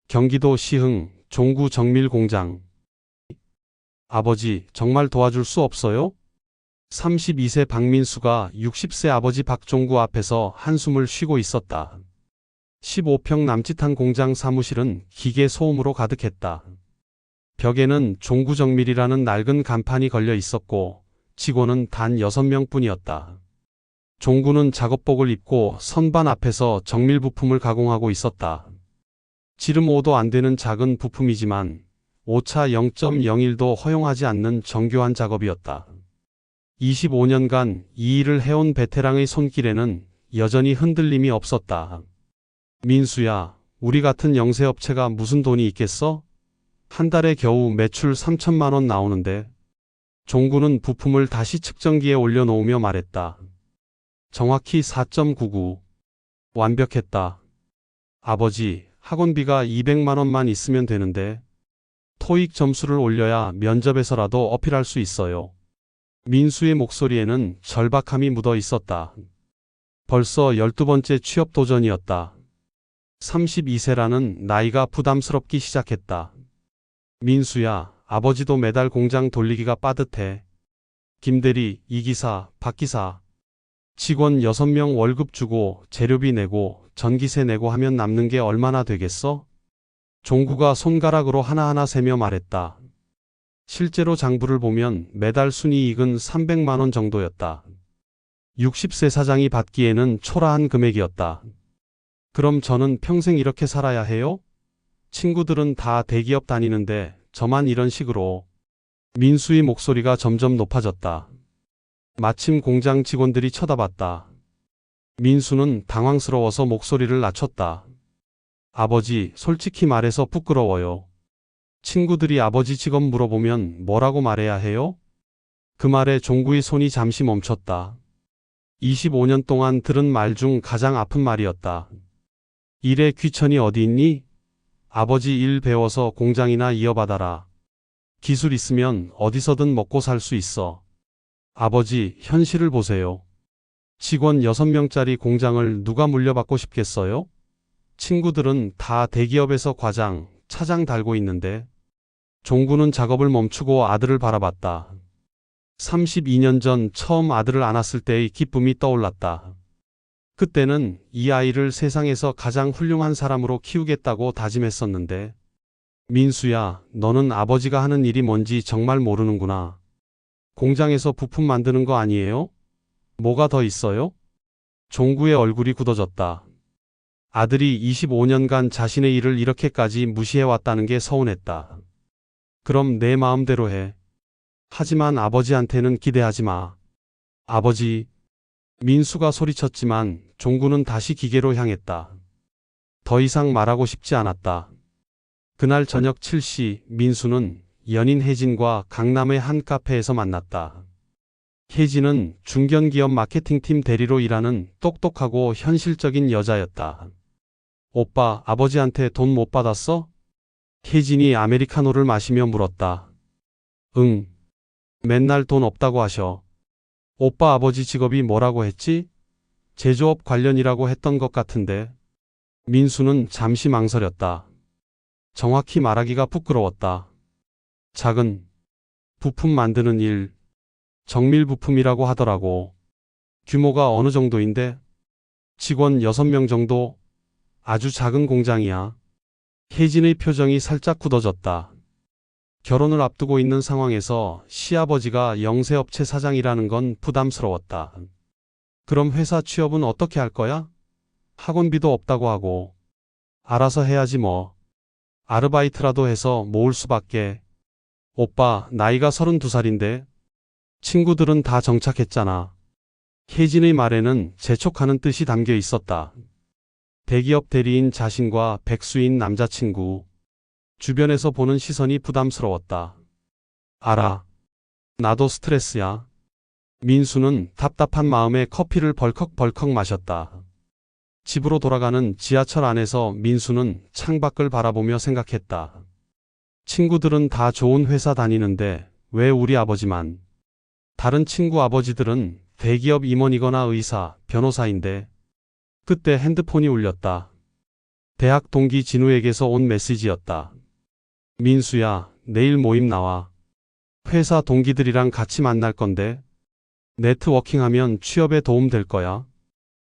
경기도 시흥 종구 정밀 공장. 아버지, 정말 도와줄 수 없어요? 32세 박민수가 60세 아버지 박종구 앞에서 한숨을 쉬고 있었다. 15평 남짓한 공장 사무실은 기계 소음으로 가득했다. 벽에는 종구정밀이라는 낡은 간판이 걸려 있었고 직원은 단 6명뿐이었다. 종구는 작업복을 입고 선반 앞에서 정밀 부품을 가공하고 있었다. 지름 5도 안 되는 작은 부품이지만 오차 0.01도 허용하지 않는 정교한 작업이었다. 25년간 이 일을 해온 베테랑의 손길에는 여전히 흔들림이 없었다. 민수야, 우리 같은 영세업체가 무슨 돈이 있겠어? 한 달에 겨우 매출 3천만 원 나오는데. 종구는 부품을 다시 측정기에 올려놓으며 말했다. 정확히 4.99. 완벽했다. 아버지, 학원비가 200만 원만 있으면 되는데. 토익 점수를 올려야 면접에서라도 어필할 수 있어요. 민수의 목소리에는 절박함이 묻어 있었다. 벌써 12번째 취업 도전이었다. 32세라는 나이가 부담스럽기 시작했다. 민수야, 아버지도 매달 공장 돌리기가 빠듯해. 김대리, 이기사, 박기사. 직원 6명 월급 주고 재료비 내고 전기세 내고 하면 남는 게 얼마나 되겠어? 종구가 손가락으로 하나하나 세며 말했다. 실제로 장부를 보면 매달 순이익은 300만 원 정도였다. 60세 사장이 받기에는 초라한 금액이었다. 그럼 저는 평생 이렇게 살아야 해요? 친구들은 다 대기업 다니는데 저만 이런 식으로. 민수의 목소리가 점점 높아졌다. 마침 공장 직원들이 쳐다봤다. 민수는 당황스러워서 목소리를 낮췄다. 아버지, 솔직히 말해서 부끄러워요. 친구들이 아버지 직업 물어보면 뭐라고 말해야 해요? 그 말에 종구의 손이 잠시 멈췄다. 25년 동안 들은 말 중 가장 아픈 말이었다. 일에 귀천이 어디 있니? 아버지 일 배워서 공장이나 이어받아라. 기술 있으면 어디서든 먹고 살 수 있어. 아버지, 현실을 보세요. 직원 6명짜리 공장을 누가 물려받고 싶겠어요? 친구들은 다 대기업에서 과장, 차장 달고 있는데. 종구는 작업을 멈추고 아들을 바라봤다. 32년 전 처음 아들을 안았을 때의 기쁨이 떠올랐다. 그때는 이 아이를 세상에서 가장 훌륭한 사람으로 키우겠다고 다짐했었는데. 민수야, 너는 아버지가 하는 일이 뭔지 정말 모르는구나. 공장에서 부품 만드는 거 아니에요? 뭐가 더 있어요? 종구의 얼굴이 굳어졌다. 아들이 25년간 자신의 일을 이렇게까지 무시해왔다는 게 서운했다. 그럼 내 마음대로 해. 하지만 아버지한테는 기대하지 마. 아버지. 민수가 소리쳤지만 종구는 다시 기계로 향했다. 더 이상 말하고 싶지 않았다. 그날 저녁 7시 민수는 연인 혜진과 강남의 한 카페에서 만났다. 혜진은 중견기업 마케팅팀 대리로 일하는 똑똑하고 현실적인 여자였다. 오빠, 아버지한테 돈 못 받았어? 혜진이 아메리카노를 마시며 물었다. 응. 맨날 돈 없다고 하셔. 오빠 아버지 직업이 뭐라고 했지? 제조업 관련이라고 했던 것 같은데. 민수는 잠시 망설였다. 정확히 말하기가 부끄러웠다. 작은 부품 만드는 일, 정밀 부품이라고 하더라고. 규모가 어느 정도인데? 직원 6명 정도? 아주 작은 공장이야. 혜진의 표정이 살짝 굳어졌다. 결혼을 앞두고 있는 상황에서 시아버지가 영세업체 사장이라는 건 부담스러웠다. 그럼 회사 취업은 어떻게 할 거야? 학원비도 없다고 하고. 알아서 해야지 뭐. 아르바이트라도 해서 모을 수밖에. 오빠, 나이가 32살인데. 친구들은 다 정착했잖아. 혜진의 말에는 재촉하는 뜻이 담겨 있었다. 대기업 대리인 자신과 백수인 남자친구. 주변에서 보는 시선이 부담스러웠다. 알아. 나도 스트레스야. 민수는 답답한 마음에 커피를 벌컥벌컥 마셨다. 집으로 돌아가는 지하철 안에서 민수는 창밖을 바라보며 생각했다. 친구들은 다 좋은 회사 다니는데 왜 우리 아버지만. 다른 친구 아버지들은 대기업 임원이거나 의사, 변호사인데. 그때 핸드폰이 울렸다. 대학 동기 진우에게서 온 메시지였다. 민수야, 내일 모임 나와. 회사 동기들이랑 같이 만날 건데 네트워킹하면 취업에 도움 될 거야.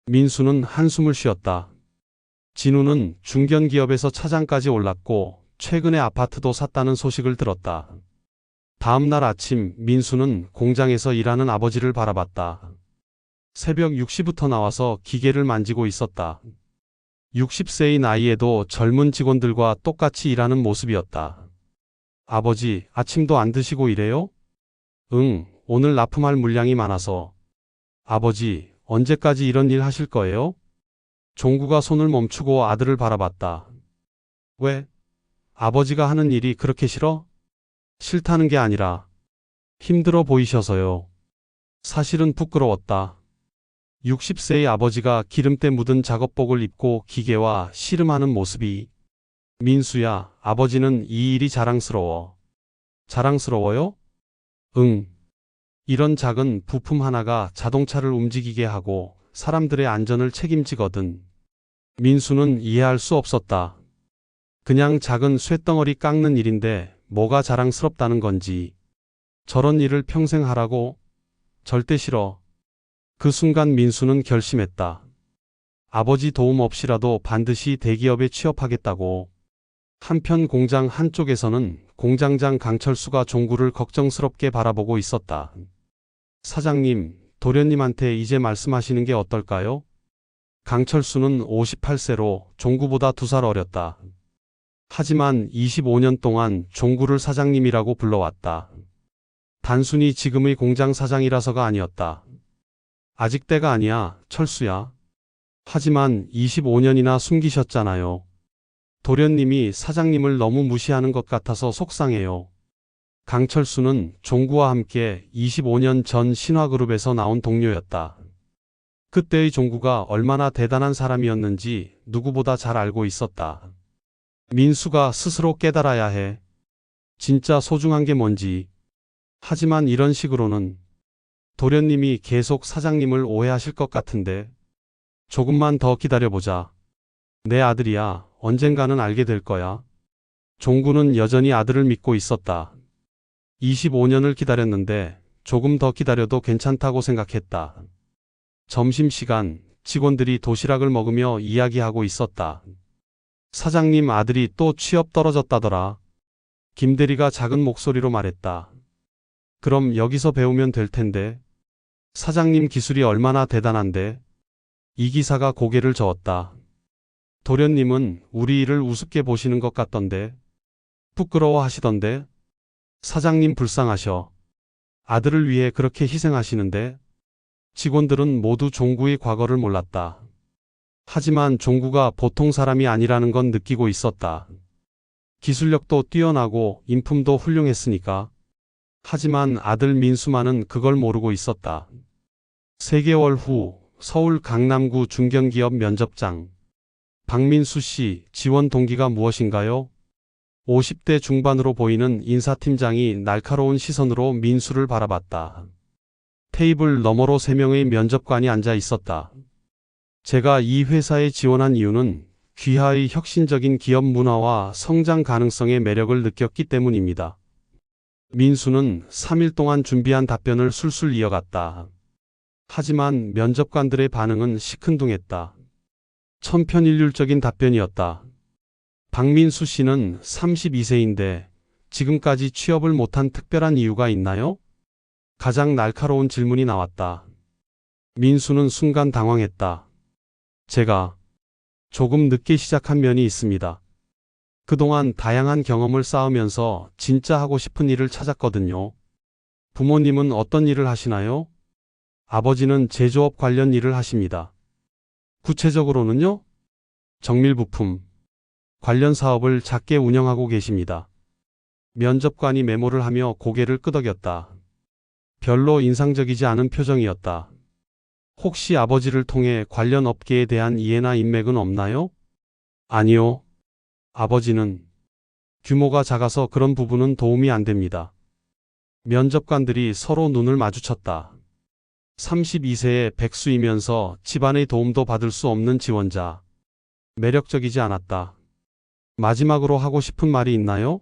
민수는 한숨을 쉬었다. 진우는 중견기업에서 차장까지 올랐고 최근에 아파트도 샀다는 소식을 들었다. 다음 날 아침 민수는 공장에서 일하는 아버지를 바라봤다. 새벽 6시부터 나와서 기계를 만지고 있었다. 60세의 나이에도 젊은 직원들과 똑같이 일하는 모습이었다. 아버지, 아침도 안 드시고 일해요? 응, 오늘 납품할 물량이 많아서. 아버지, 언제까지 이런 일 하실 거예요? 종구가 손을 멈추고 아들을 바라봤다. 왜? 아버지가 하는 일이 그렇게 싫어? 싫다는 게 아니라 힘들어 보이셔서요. 사실은 부끄러웠다. 60세의 아버지가 기름때 묻은 작업복을 입고 기계와 씨름하는 모습이. 민수야, 아버지는 이 일이 자랑스러워. 자랑스러워요? 응. 이런 작은 부품 하나가 자동차를 움직이게 하고 사람들의 안전을 책임지거든. 민수는 이해할 수 없었다. 그냥 작은 쇳덩어리 깎는 일인데 뭐가 자랑스럽다는 건지. 저런 일을 평생 하라고? 절대 싫어. 그 순간 민수는 결심했다. 아버지 도움 없이라도 반드시 대기업에 취업하겠다고. 한편 공장 한쪽에서는 공장장 강철수가 종구를 걱정스럽게 바라보고 있었다. 사장님, 도련님한테 이제 말씀하시는 게 어떨까요? 강철수는 58세로 종구보다 2살 어렸다. 하지만 25년 동안 종구를 사장님이라고 불러왔다. 단순히 지금의 공장 사장이라서가 아니었다. 아직 때가 아니야, 철수야. 하지만 25년이나 숨기셨잖아요. 도련님이 사장님을 너무 무시하는 것 같아서 속상해요. 강철수는 종구와 함께 25년 전 신화그룹에서 나온 동료였다. 그때의 종구가 얼마나 대단한 사람이었는지 누구보다 잘 알고 있었다. 민수가 스스로 깨달아야 해. 진짜 소중한 게 뭔지. 하지만 이런 식으로는 도련님이 계속 사장님을 오해하실 것 같은데. 조금만 더 기다려보자. 내 아들이야. 언젠가는 알게 될 거야. 종구는 여전히 아들을 믿고 있었다. 25년을 기다렸는데 조금 더 기다려도 괜찮다고 생각했다. 점심시간 직원들이 도시락을 먹으며 이야기하고 있었다. 사장님 아들이 또 취업 떨어졌다더라. 김대리가 작은 목소리로 말했다. 그럼 여기서 배우면 될 텐데. 사장님 기술이 얼마나 대단한데. 이 기사가 고개를 저었다. 도련님은 우리 일을 우습게 보시는 것 같던데. 부끄러워 하시던데. 사장님 불쌍하셔. 아들을 위해 그렇게 희생하시는데. 직원들은 모두 종구의 과거를 몰랐다. 하지만 종구가 보통 사람이 아니라는 건 느끼고 있었다. 기술력도 뛰어나고 인품도 훌륭했으니까. 하지만 아들 민수만은 그걸 모르고 있었다. 3개월 후 서울 강남구 중견기업 면접장. 박민수 씨, 지원 동기가 무엇인가요? 50대 중반으로 보이는 인사팀장이 날카로운 시선으로 민수를 바라봤다. 테이블 너머로 3명의 면접관이 앉아 있었다. 제가 이 회사에 지원한 이유는 귀하의 혁신적인 기업 문화와 성장 가능성의 매력을 느꼈기 때문입니다. 민수는 3일 동안 준비한 답변을 술술 이어갔다. 하지만 면접관들의 반응은 시큰둥했다. 천편일률적인 답변이었다. 박민수 씨는 32세인데 지금까지 취업을 못한 특별한 이유가 있나요? 가장 날카로운 질문이 나왔다. 민수는 순간 당황했다. 제가 조금 늦게 시작한 면이 있습니다. 그동안 다양한 경험을 쌓으면서 진짜 하고 싶은 일을 찾았거든요. 부모님은 어떤 일을 하시나요? 아버지는 제조업 관련 일을 하십니다. 구체적으로는요? 정밀부품 관련 사업을 작게 운영하고 계십니다. 면접관이 메모를 하며 고개를 끄덕였다. 별로 인상적이지 않은 표정이었다. 혹시 아버지를 통해 관련 업계에 대한 이해나 인맥은 없나요? 아니요. 아버지는 규모가 작아서 그런 부분은 도움이 안 됩니다. 면접관들이 서로 눈을 마주쳤다. 32세의 백수이면서 집안의 도움도 받을 수 없는 지원자. 매력적이지 않았다. 마지막으로 하고 싶은 말이 있나요?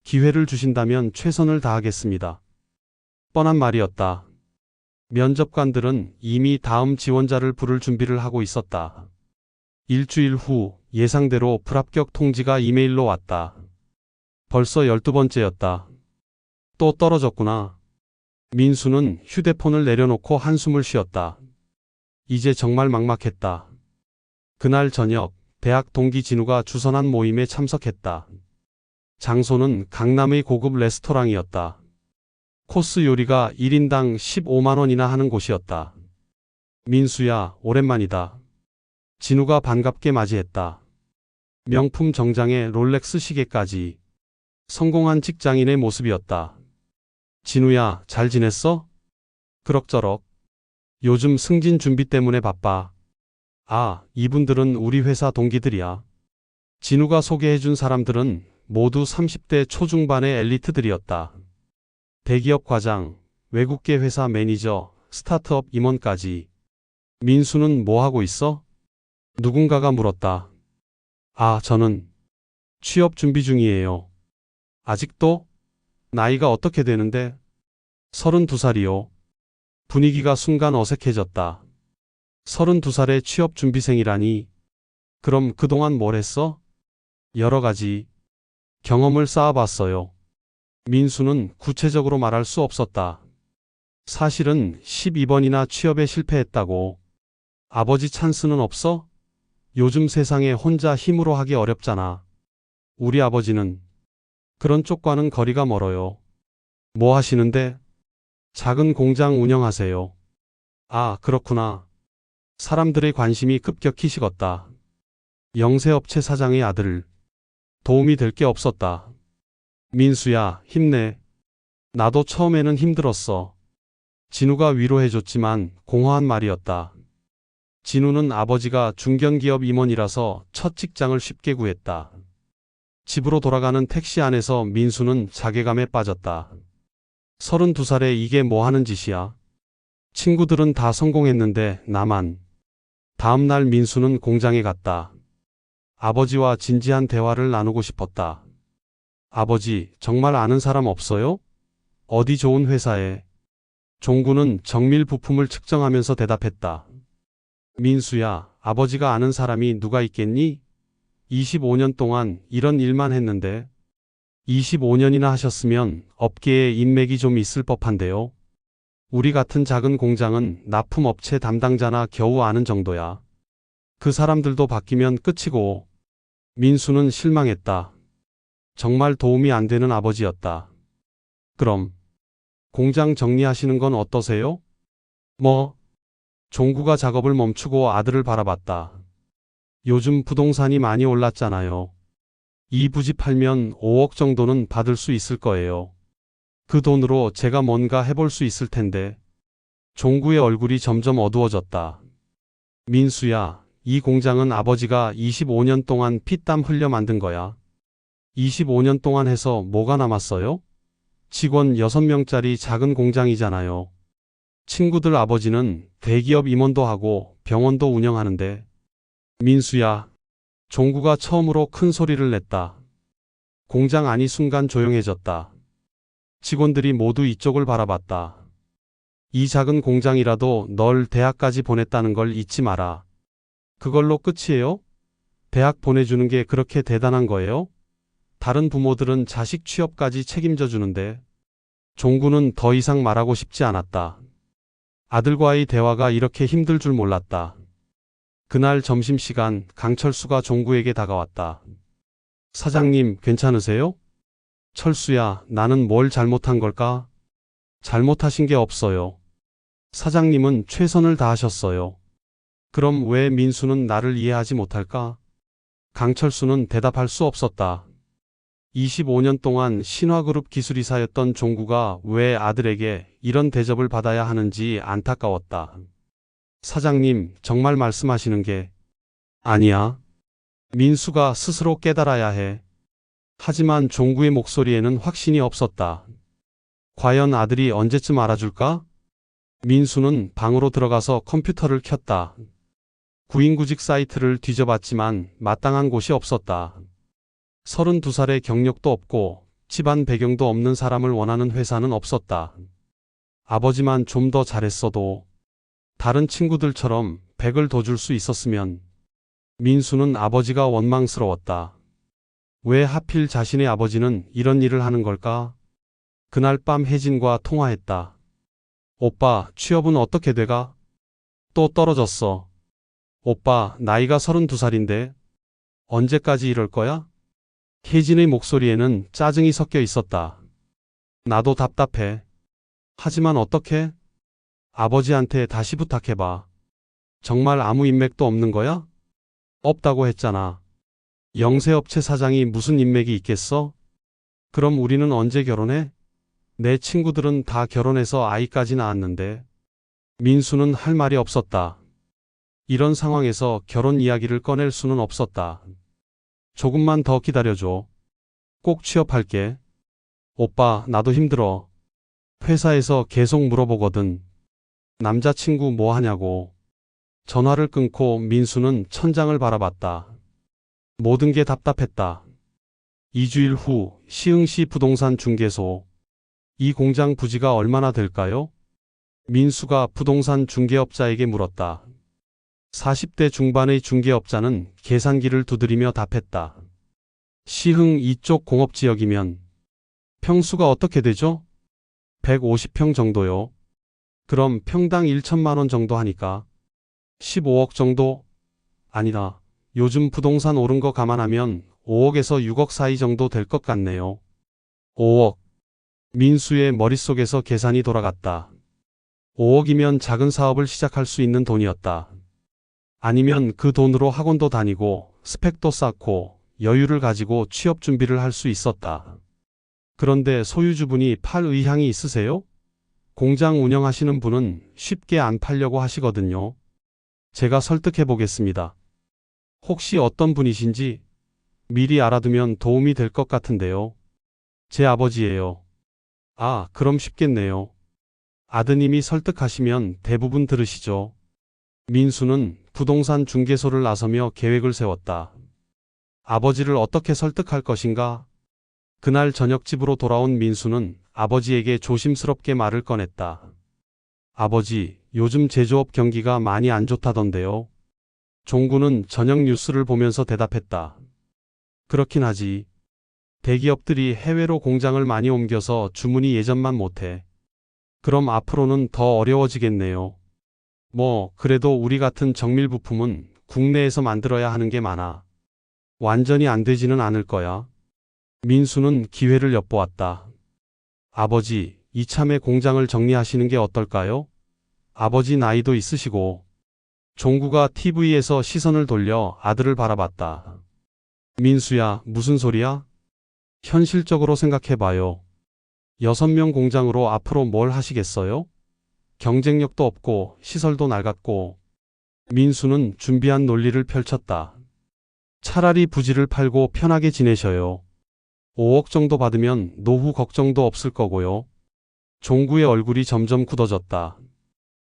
기회를 주신다면 최선을 다하겠습니다. 뻔한 말이었다. 면접관들은 이미 다음 지원자를 부를 준비를 하고 있었다. 일주일 후 예상대로 불합격 통지가 이메일로 왔다. 벌써 12번째였다. 또 떨어졌구나. 민수는 휴대폰을 내려놓고 한숨을 쉬었다. 이제 정말 막막했다. 그날 저녁 대학 동기 진우가 주선한 모임에 참석했다. 장소는 강남의 고급 레스토랑이었다. 코스 요리가 1인당 15만 원이나 하는 곳이었다. 민수야, 오랜만이다. 진우가 반갑게 맞이했다. 명품 정장에 롤렉스 시계까지. 성공한 직장인의 모습이었다. 진우야, 잘 지냈어? 그럭저럭. 요즘 승진 준비 때문에 바빠. 아, 이분들은 우리 회사 동기들이야. 진우가 소개해준 사람들은 모두 30대 초중반의 엘리트들이었다. 대기업 과장, 외국계 회사 매니저, 스타트업 임원까지. 민수는 뭐 하고 있어? 누군가가 물었다. 아, 저는 취업 준비 중이에요. 아직도? 나이가 어떻게 되는데? 32살이요. 분위기가 순간 어색해졌다. 32살의 취업 준비생이라니. 그럼 그동안 뭘 했어? 여러 가지 경험을 쌓아봤어요. 민수는 구체적으로 말할 수 없었다. 사실은 12번이나 취업에 실패했다고. 아버지 찬스는 없어? 요즘 세상에 혼자 힘으로 하기 어렵잖아. 우리 아버지는 그런 쪽과는 거리가 멀어요. 뭐 하시는데? 작은 공장 운영하세요. 아, 그렇구나. 사람들의 관심이 급격히 식었다. 영세업체 사장의 아들. 도움이 될 게 없었다. 민수야, 힘내. 나도 처음에는 힘들었어. 진우가 위로해줬지만 공허한 말이었다. 진우는 아버지가 중견기업 임원이라서 첫 직장을 쉽게 구했다. 집으로 돌아가는 택시 안에서 민수는 자괴감에 빠졌다. 32살에 이게 뭐 하는 짓이야? 친구들은 다 성공했는데 나만. 다음 날 민수는 공장에 갔다. 아버지와 진지한 대화를 나누고 싶었다. 아버지, 정말 아는 사람 없어요? 어디 좋은 회사에? 종구는 정밀 부품을 측정하면서 대답했다. 민수야, 아버지가 아는 사람이 누가 있겠니? 25년 동안 이런 일만 했는데. 25년이나 하셨으면 업계에 인맥이 좀 있을 법한데요. 우리 같은 작은 공장은 납품업체 담당자나 겨우 아는 정도야. 그 사람들도 바뀌면 끝이고. 민수는 실망했다. 정말 도움이 안 되는 아버지였다. 그럼 공장 정리하시는 건 어떠세요? 뭐? 종구가 작업을 멈추고 아들을 바라봤다. 요즘 부동산이 많이 올랐잖아요. 이 부지 팔면 5억 정도는 받을 수 있을 거예요. 그 돈으로 제가 뭔가 해볼 수 있을 텐데. 종구의 얼굴이 점점 어두워졌다. 민수야, 이 공장은 아버지가 25년 동안 피땀 흘려 만든 거야. 25년 동안 해서 뭐가 남았어요? 직원 6명짜리 작은 공장이잖아요. 친구들 아버지는 대기업 임원도 하고 병원도 운영하는데. 민수야. 종구가 처음으로 큰 소리를 냈다. 공장 안이 순간 조용해졌다. 직원들이 모두 이쪽을 바라봤다. 이 작은 공장이라도 널 대학까지 보냈다는 걸 잊지 마라. 그걸로 끝이에요? 대학 보내주는 게 그렇게 대단한 거예요? 다른 부모들은 자식 취업까지 책임져 주는데. 종구는 더 이상 말하고 싶지 않았다. 아들과의 대화가 이렇게 힘들 줄 몰랐다. 그날 점심시간 강철수가 종구에게 다가왔다. 사장님, 괜찮으세요? 철수야, 나는 뭘 잘못한 걸까? 잘못하신 게 없어요. 사장님은 최선을 다하셨어요. 그럼 왜 민수는 나를 이해하지 못할까? 강철수는 대답할 수 없었다. 25년 동안 신화그룹 기술이사였던 종구가 왜 아들에게 이런 대접을 받아야 하는지 안타까웠다. 사장님, 정말 말씀하시는 게 아니야. 민수가 스스로 깨달아야 해. 하지만 종구의 목소리에는 확신이 없었다. 과연 아들이 언제쯤 알아줄까? 민수는 방으로 들어가서 컴퓨터를 켰다. 구인구직 사이트를 뒤져봤지만 마땅한 곳이 없었다. 32살의 경력도 없고 집안 배경도 없는 사람을 원하는 회사는 없었다. 아버지만 좀 더 잘했어도 다른 친구들처럼 100을 더 줄 수 있었으면. 민수는 아버지가 원망스러웠다. 왜 하필 자신의 아버지는 이런 일을 하는 걸까? 그날 밤 혜진과 통화했다. 오빠, 취업은 어떻게 돼가? 또 떨어졌어. 오빠, 나이가 32살인데 언제까지 이럴 거야? 혜진의 목소리에는 짜증이 섞여 있었다. 나도 답답해. 하지만 어떡해? 아버지한테 다시 부탁해봐. 정말 아무 인맥도 없는 거야? 없다고 했잖아. 영세업체 사장이 무슨 인맥이 있겠어? 그럼 우리는 언제 결혼해? 내 친구들은 다 결혼해서 아이까지 낳았는데. 민수는 할 말이 없었다. 이런 상황에서 결혼 이야기를 꺼낼 수는 없었다. 조금만 더 기다려줘. 꼭 취업할게. 오빠, 나도 힘들어. 회사에서 계속 물어보거든. 남자친구 뭐 하냐고. 전화를 끊고 민수는 천장을 바라봤다. 모든 게 답답했다. 2주일 후 시흥시 부동산 중개소. 이 공장 부지가 얼마나 될까요? 민수가 부동산 중개업자에게 물었다. 40대 중반의 중개업자는 계산기를 두드리며 답했다. 시흥 이쪽 공업지역이면 평수가 어떻게 되죠? 150평 정도요. 그럼 평당 1천만 원 정도 하니까 15억 정도? 아니다. 요즘 부동산 오른 거 감안하면 5억에서 6억 사이 정도 될 것 같네요. 5억. 민수의 머릿속에서 계산이 돌아갔다. 5억이면 작은 사업을 시작할 수 있는 돈이었다. 아니면 그 돈으로 학원도 다니고 스펙도 쌓고 여유를 가지고 취업 준비를 할 수 있었다. 그런데 소유주분이 팔 의향이 있으세요? 공장 운영하시는 분은 쉽게 안 팔려고 하시거든요. 제가 설득해 보겠습니다. 혹시 어떤 분이신지 미리 알아두면 도움이 될 것 같은데요. 제 아버지예요. 아, 그럼 쉽겠네요. 아드님이 설득하시면 대부분 들으시죠. 민수는 부동산 중개소를 나서며 계획을 세웠다. 아버지를 어떻게 설득할 것인가? 그날 저녁 집으로 돌아온 민수는 아버지에게 조심스럽게 말을 꺼냈다. 아버지, 요즘 제조업 경기가 많이 안 좋다던데요. 종구는 저녁 뉴스를 보면서 대답했다. 그렇긴 하지. 대기업들이 해외로 공장을 많이 옮겨서 주문이 예전만 못해. 그럼 앞으로는 더 어려워지겠네요. 뭐, 그래도 우리 같은 정밀 부품은 국내에서 만들어야 하는 게 많아. 완전히 안 되지는 않을 거야. 민수는 기회를 엿보았다. 아버지, 이참에 공장을 정리하시는 게 어떨까요? 아버지 나이도 있으시고. 종구가 TV에서 시선을 돌려 아들을 바라봤다. 민수야, 무슨 소리야? 현실적으로 생각해봐요. 6명 공장으로 앞으로 뭘 하시겠어요? 경쟁력도 없고 시설도 낡았고. 민수는 준비한 논리를 펼쳤다. 차라리 부지를 팔고 편하게 지내셔요. 5억 정도 받으면 노후 걱정도 없을 거고요. 종구의 얼굴이 점점 굳어졌다.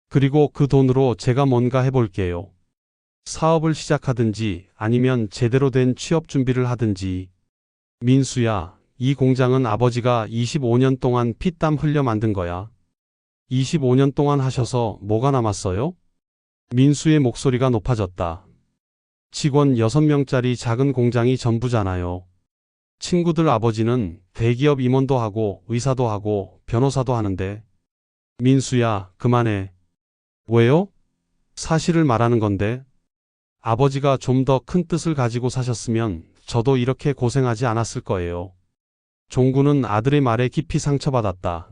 그리고 그 돈으로 제가 뭔가 해볼게요. 사업을 시작하든지 아니면 제대로 된 취업 준비를 하든지. 민수야, 이 공장은 아버지가 25년 동안 피땀 흘려 만든 거야. 25년 동안 하셔서 뭐가 남았어요? 민수의 목소리가 높아졌다. 직원 6명짜리 작은 공장이 전부잖아요. 친구들 아버지는 대기업 임원도 하고 의사도 하고 변호사도 하는데. 민수야, 그만해. 왜요? 사실을 말하는 건데. 아버지가 좀 더 큰 뜻을 가지고 사셨으면 저도 이렇게 고생하지 않았을 거예요. 종구는 아들의 말에 깊이 상처받았다.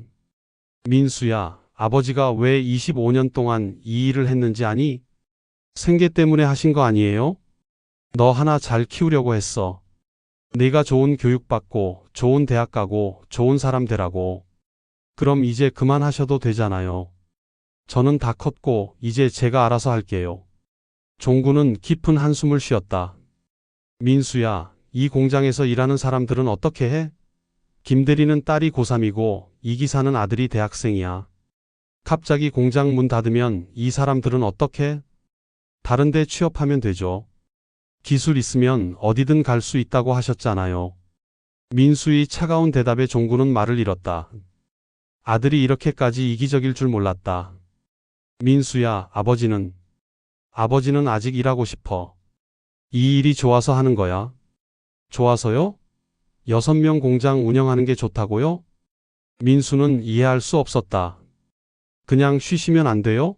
민수야, 아버지가 왜 25년 동안 이 일을 했는지 아니? 생계 때문에 하신 거 아니에요? 너 하나 잘 키우려고 했어. 네가 좋은 교육 받고 좋은 대학 가고 좋은 사람 되라고. 그럼 이제 그만하셔도 되잖아요. 저는 다 컸고 이제 제가 알아서 할게요. 종구는 깊은 한숨을 쉬었다. 민수야, 이 공장에서 일하는 사람들은 어떻게 해? 김대리는 딸이 고3이고 이 기사는 아들이 대학생이야. 갑자기 공장 문 닫으면 이 사람들은 어떻게? 다른 데 취업하면 되죠. 기술 있으면 어디든 갈 수 있다고 하셨잖아요. 민수의 차가운 대답에 종구는 말을 잃었다. 아들이 이렇게까지 이기적일 줄 몰랐다. 민수야, 아버지는 아직 일하고 싶어. 이 일이 좋아서 하는 거야. 좋아서요? 6명 공장 운영하는 게 좋다고요? 민수는 이해할 수 없었다. 그냥 쉬시면 안 돼요?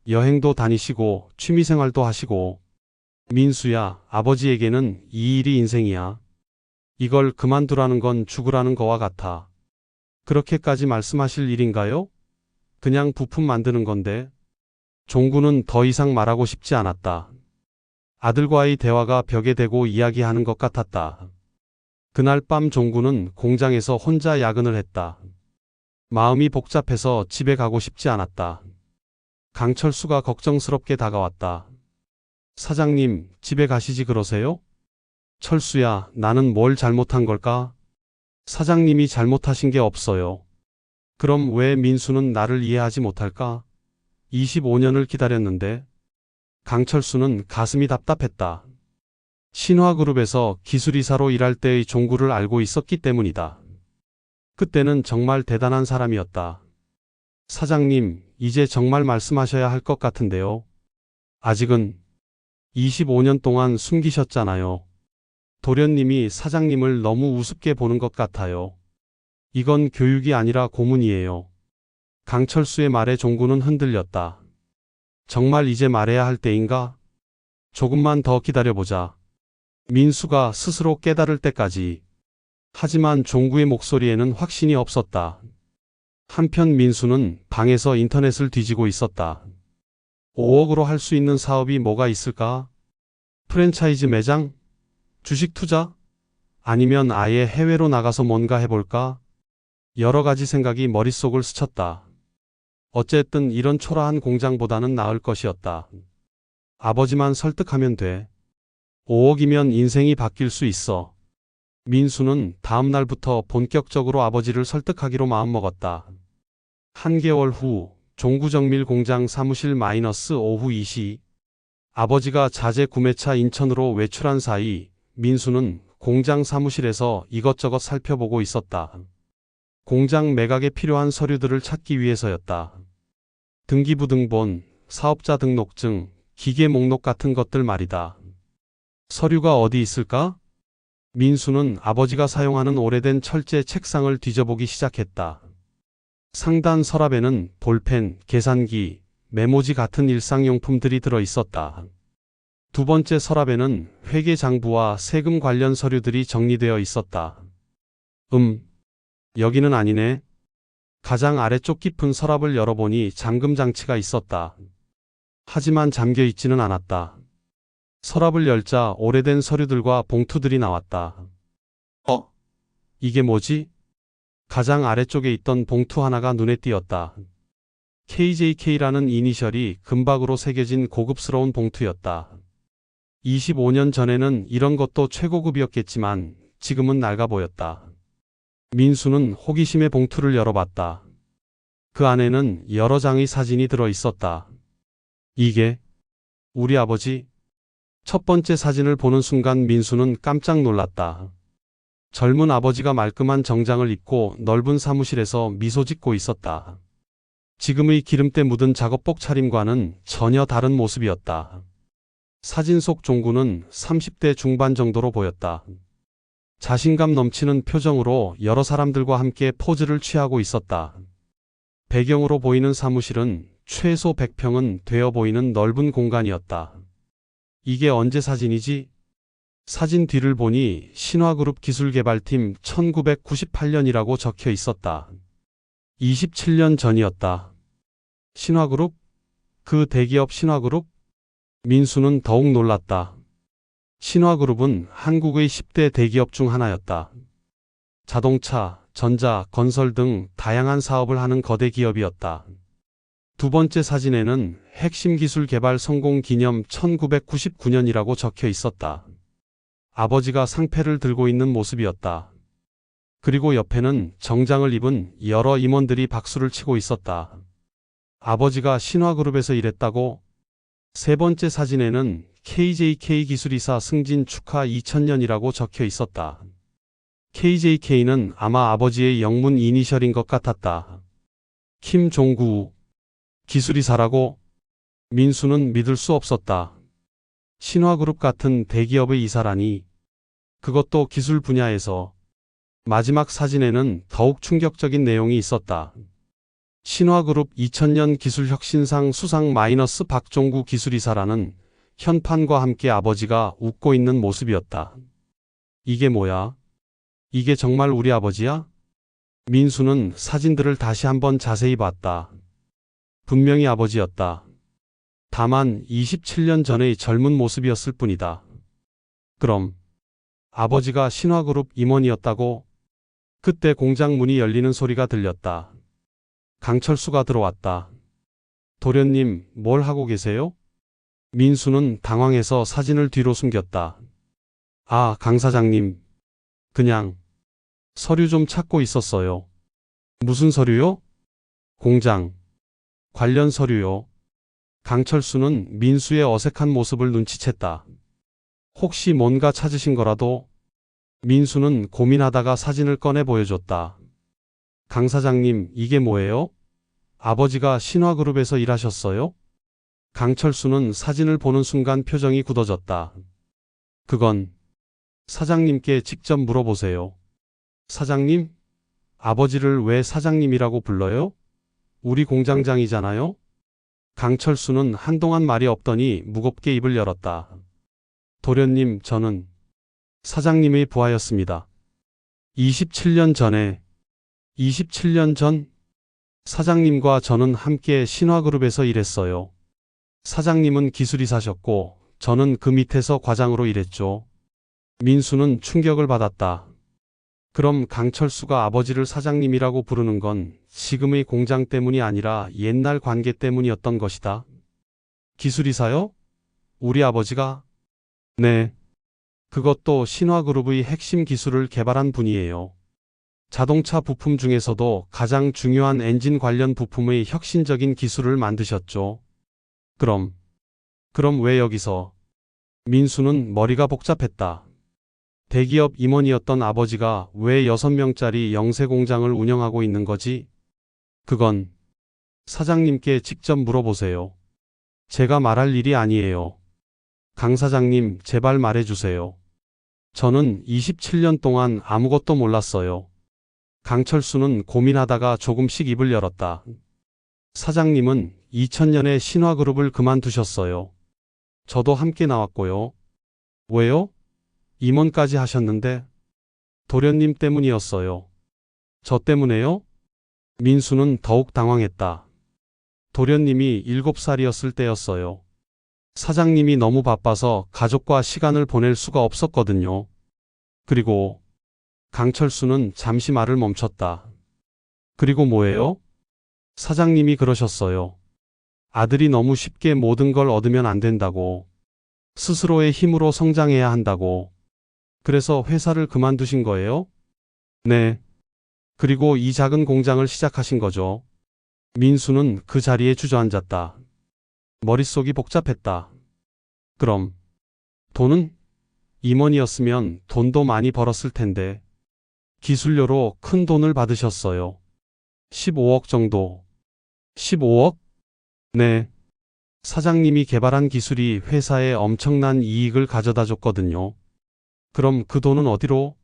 여행도 다니시고 취미생활도 하시고. 민수야, 아버지에게는 이 일이 인생이야. 이걸 그만두라는 건 죽으라는 거와 같아. 그렇게까지 말씀하실 일인가요? 그냥 부품 만드는 건데. 종구는 더 이상 말하고 싶지 않았다. 아들과의 대화가 벽에 대고 이야기하는 것 같았다. 그날 밤 종구는 공장에서 혼자 야근을 했다. 마음이 복잡해서 집에 가고 싶지 않았다. 강철수가 걱정스럽게 다가왔다. 사장님, 집에 가시지 그러세요? 철수야, 나는 뭘 잘못한 걸까? 사장님이 잘못하신 게 없어요. 그럼 왜 민수는 나를 이해하지 못할까? 25년을 기다렸는데. 강철수는 가슴이 답답했다. 신화그룹에서 기술이사로 일할 때의 종구를 알고 있었기 때문이다. 그때는 정말 대단한 사람이었다. 사장님, 이제 정말 말씀하셔야 할 것 같은데요. 아직은 25년 동안 숨기셨잖아요. 도련님이 사장님을 너무 우습게 보는 것 같아요. 이건 교육이 아니라 고문이에요. 강철수의 말에 종구는 흔들렸다. 정말 이제 말해야 할 때인가? 조금만 더 기다려보자. 민수가 스스로 깨달을 때까지. 하지만 종구의 목소리에는 확신이 없었다. 한편 민수는 방에서 인터넷을 뒤지고 있었다. 5억으로 할 수 있는 사업이 뭐가 있을까? 프랜차이즈 매장? 주식 투자? 아니면 아예 해외로 나가서 뭔가 해볼까? 여러 가지 생각이 머릿속을 스쳤다. 어쨌든 이런 초라한 공장보다는 나을 것이었다. 아버지만 설득하면 돼. 5억이면 인생이 바뀔 수 있어. 민수는 다음 날부터 본격적으로 아버지를 설득하기로 마음먹었다. 한개월 후 종구정밀 공장 사무실 오후 2시. 아버지가 자재 구매차 인천으로 외출한 사이 민수는 공장 사무실에서 이것저것 살펴보고 있었다. 공장 매각에 필요한 서류들을 찾기 위해서였다. 등기부등본, 사업자 등록증, 기계 목록 같은 것들 말이다. 서류가 어디 있을까? 민수는 아버지가 사용하는 오래된 철제 책상을 뒤져보기 시작했다. 상단 서랍에는 볼펜, 계산기, 메모지 같은 일상용품들이 들어 있었다. 두 번째 서랍에는 회계장부와 세금 관련 서류들이 정리되어 있었다. 여기는 아니네. 가장 아래쪽 깊은 서랍을 열어보니 잠금 장치가 있었다. 하지만 잠겨 있지는 않았다. 서랍을 열자 오래된 서류들과 봉투들이 나왔다. 이게 뭐지? 가장 아래쪽에 있던 봉투 하나가 눈에 띄었다. KJK라는 이니셜이 금박으로 새겨진 고급스러운 봉투였다. 25년 전에는 이런 것도 최고급이었겠지만 지금은 낡아 보였다. 민수는 호기심에 봉투를 열어봤다. 그 안에는 여러 장의 사진이 들어 있었다. 이게 우리 아버지? 첫 번째 사진을 보는 순간 민수는 깜짝 놀랐다. 젊은 아버지가 말끔한 정장을 입고 넓은 사무실에서 미소 짓고 있었다. 지금의 기름때 묻은 작업복 차림과는 전혀 다른 모습이었다. 사진 속 종구는 30대 중반 정도로 보였다. 자신감 넘치는 표정으로 여러 사람들과 함께 포즈를 취하고 있었다. 배경으로 보이는 사무실은 최소 100평은 되어 보이는 넓은 공간이었다. 이게 언제 사진이지? 사진 뒤를 보니 신화그룹 기술개발팀 1998년이라고 적혀 있었다. 27년 전이었다. 신화그룹? 그 대기업 신화그룹? 민수는 더욱 놀랐다. 신화그룹은 한국의 10대 대기업 중 하나였다. 자동차, 전자, 건설 등 다양한 사업을 하는 거대 기업이었다. 두 번째 사진에는 핵심 기술 개발 성공 기념 1999년이라고 적혀 있었다. 아버지가 상패를 들고 있는 모습이었다. 그리고 옆에는 정장을 입은 여러 임원들이 박수를 치고 있었다. 아버지가 신화그룹에서 일했다고? 세 번째 사진에는 KJK 기술이사 승진 축하 2000년이라고 적혀 있었다. KJK는 아마 아버지의 영문 이니셜인 것 같았다. 김종구 기술이사라고? 민수는 믿을 수 없었다. 신화그룹 같은 대기업의 이사라니. 그것도 기술 분야에서. 마지막 사진에는 더욱 충격적인 내용이 있었다. 신화그룹 2000년 기술혁신상 수상 마이너스 박종구 기술이사라는 현판과 함께 아버지가 웃고 있는 모습이었다. 이게 뭐야? 이게 정말 우리 아버지야? 민수는 사진들을 다시 한번 자세히 봤다. 분명히 아버지였다. 다만 27년 전의 젊은 모습이었을 뿐이다. 그럼 아버지가 신화그룹 임원이었다고? 그때 공장 문이 열리는 소리가 들렸다. 강철수가 들어왔다. 도련님, 뭘 하고 계세요? 민수는 당황해서 사진을 뒤로 숨겼다. 아, 강 사장님. 그냥 서류 좀 찾고 있었어요. 무슨 서류요? 공장 관련 서류요. 강철수는 민수의 어색한 모습을 눈치챘다. 혹시 뭔가 찾으신 거라도? 민수는 고민하다가 사진을 꺼내 보여줬다. 강 사장님, 이게 뭐예요? 아버지가 신화그룹에서 일하셨어요? 강철수는 사진을 보는 순간 표정이 굳어졌다. 그건 사장님께 직접 물어보세요. 사장님? 아버지를 왜 사장님이라고 불러요? 우리 공장장이잖아요? 강철수는 한동안 말이 없더니 무겁게 입을 열었다. 도련님, 저는 사장님의 부하였습니다. 27년 전에. 27년 전? 사장님과 저는 함께 신화그룹에서 일했어요. 사장님은 기술이사셨고 저는 그 밑에서 과장으로 일했죠. 민수는 충격을 받았다. 그럼 강철수가 아버지를 사장님이라고 부르는 건 지금의 공장 때문이 아니라 옛날 관계 때문이었던 것이다. 기술이사요? 우리 아버지가? 네. 그것도 신화그룹의 핵심 기술을 개발한 분이에요. 자동차 부품 중에서도 가장 중요한 엔진 관련 부품의 혁신적인 기술을 만드셨죠. 그럼 왜 여기서? 민수는 머리가 복잡했다. 대기업 임원이었던 아버지가 왜 6명짜리 영세 공장을 운영하고 있는 거지? 그건 사장님께 직접 물어보세요. 제가 말할 일이 아니에요. 강 사장님, 제발 말해주세요. 저는 27년 동안 아무것도 몰랐어요. 강철수는 고민하다가 조금씩 입을 열었다. 사장님은 2000년에 신화그룹을 그만두셨어요. 저도 함께 나왔고요. 왜요? 임원까지 하셨는데? 도련님 때문이었어요. 저 때문에요? 민수는 더욱 당황했다. 도련님이 7살이었을 때였어요. 사장님이 너무 바빠서 가족과 시간을 보낼 수가 없었거든요. 그리고 강철수는 잠시 말을 멈췄다. 그리고 뭐예요? 사장님이 그러셨어요. 아들이 너무 쉽게 모든 걸 얻으면 안 된다고. 스스로의 힘으로 성장해야 한다고. 그래서 회사를 그만두신 거예요? 네. 그리고 이 작은 공장을 시작하신 거죠. 민수는 그 자리에 주저앉았다. 머릿속이 복잡했다. 그럼 돈은? 임원이었으면 돈도 많이 벌었을 텐데. 기술료로 큰 돈을 받으셨어요. 15억 정도. 15억? 네. 사장님이 개발한 기술이 회사에 엄청난 이익을 가져다 줬거든요. 그럼 그 돈은 어디로?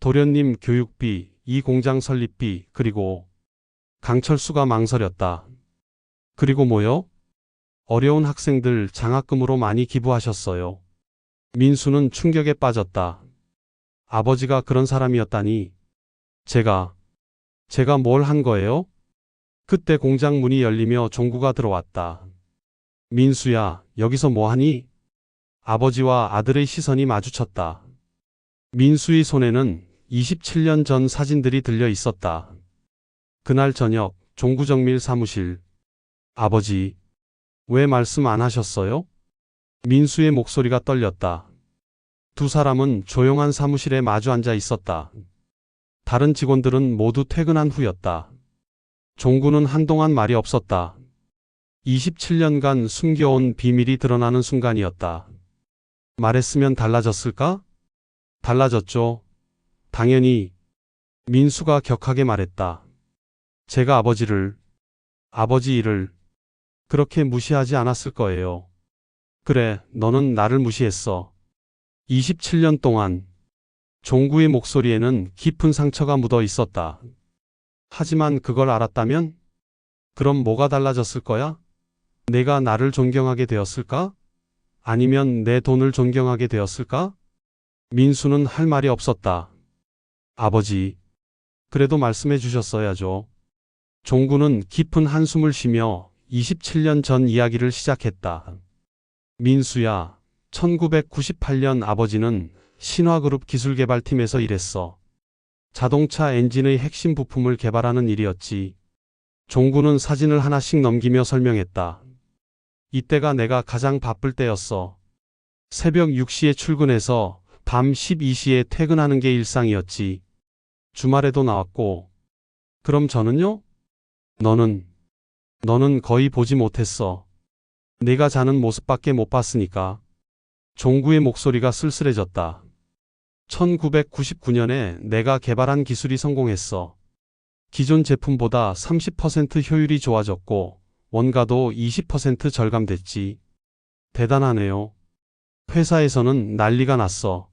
도련님 교육비, 이 공장 설립비, 그리고 강철수가 망설였다. 그리고 뭐요? 어려운 학생들 장학금으로 많이 기부하셨어요. 민수는 충격에 빠졌다. 아버지가 그런 사람이었다니. 제가 뭘 한 거예요? 그때 공장 문이 열리며 종구가 들어왔다. 민수야, 여기서 뭐 하니? 아버지와 아들의 시선이 마주쳤다. 민수의 손에는 27년 전 사진들이 들려 있었다. 그날 저녁 종구정밀 사무실. 아버지, 왜 말씀 안 하셨어요? 민수의 목소리가 떨렸다. 두 사람은 조용한 사무실에 마주 앉아 있었다. 다른 직원들은 모두 퇴근한 후였다. 종구는 한동안 말이 없었다. 27년간 숨겨온 비밀이 드러나는 순간이었다. 말했으면 달라졌을까? 달라졌죠. 당연히. 민수가 격하게 말했다. 제가 아버지 일을 그렇게 무시하지 않았을 거예요. 그래, 너는 나를 무시했어. 27년 동안. 종구의 목소리에는 깊은 상처가 묻어 있었다. 하지만 그걸 알았다면? 그럼 뭐가 달라졌을 거야? 내가 나를 존경하게 되었을까? 아니면 내 돈을 존경하게 되었을까? 민수는 할 말이 없었다. 아버지, 그래도 말씀해 주셨어야죠. 종구는 깊은 한숨을 쉬며 27년 전 이야기를 시작했다. 민수야, 1998년 아버지는 신화그룹 기술개발팀에서 일했어. 자동차 엔진의 핵심 부품을 개발하는 일이었지. 종구는 사진을 하나씩 넘기며 설명했다. 이때가 내가 가장 바쁠 때였어. 새벽 6시에 출근해서 밤 12시에 퇴근하는 게 일상이었지. 주말에도 나왔고. 그럼 저는요? 너는 거의 보지 못했어. 내가 자는 모습밖에 못 봤으니까. 종구의 목소리가 쓸쓸해졌다. 1999년에 내가 개발한 기술이 성공했어. 기존 제품보다 30% 효율이 좋아졌고 원가도 20% 절감됐지. 대단하네요. 회사에서는 난리가 났어.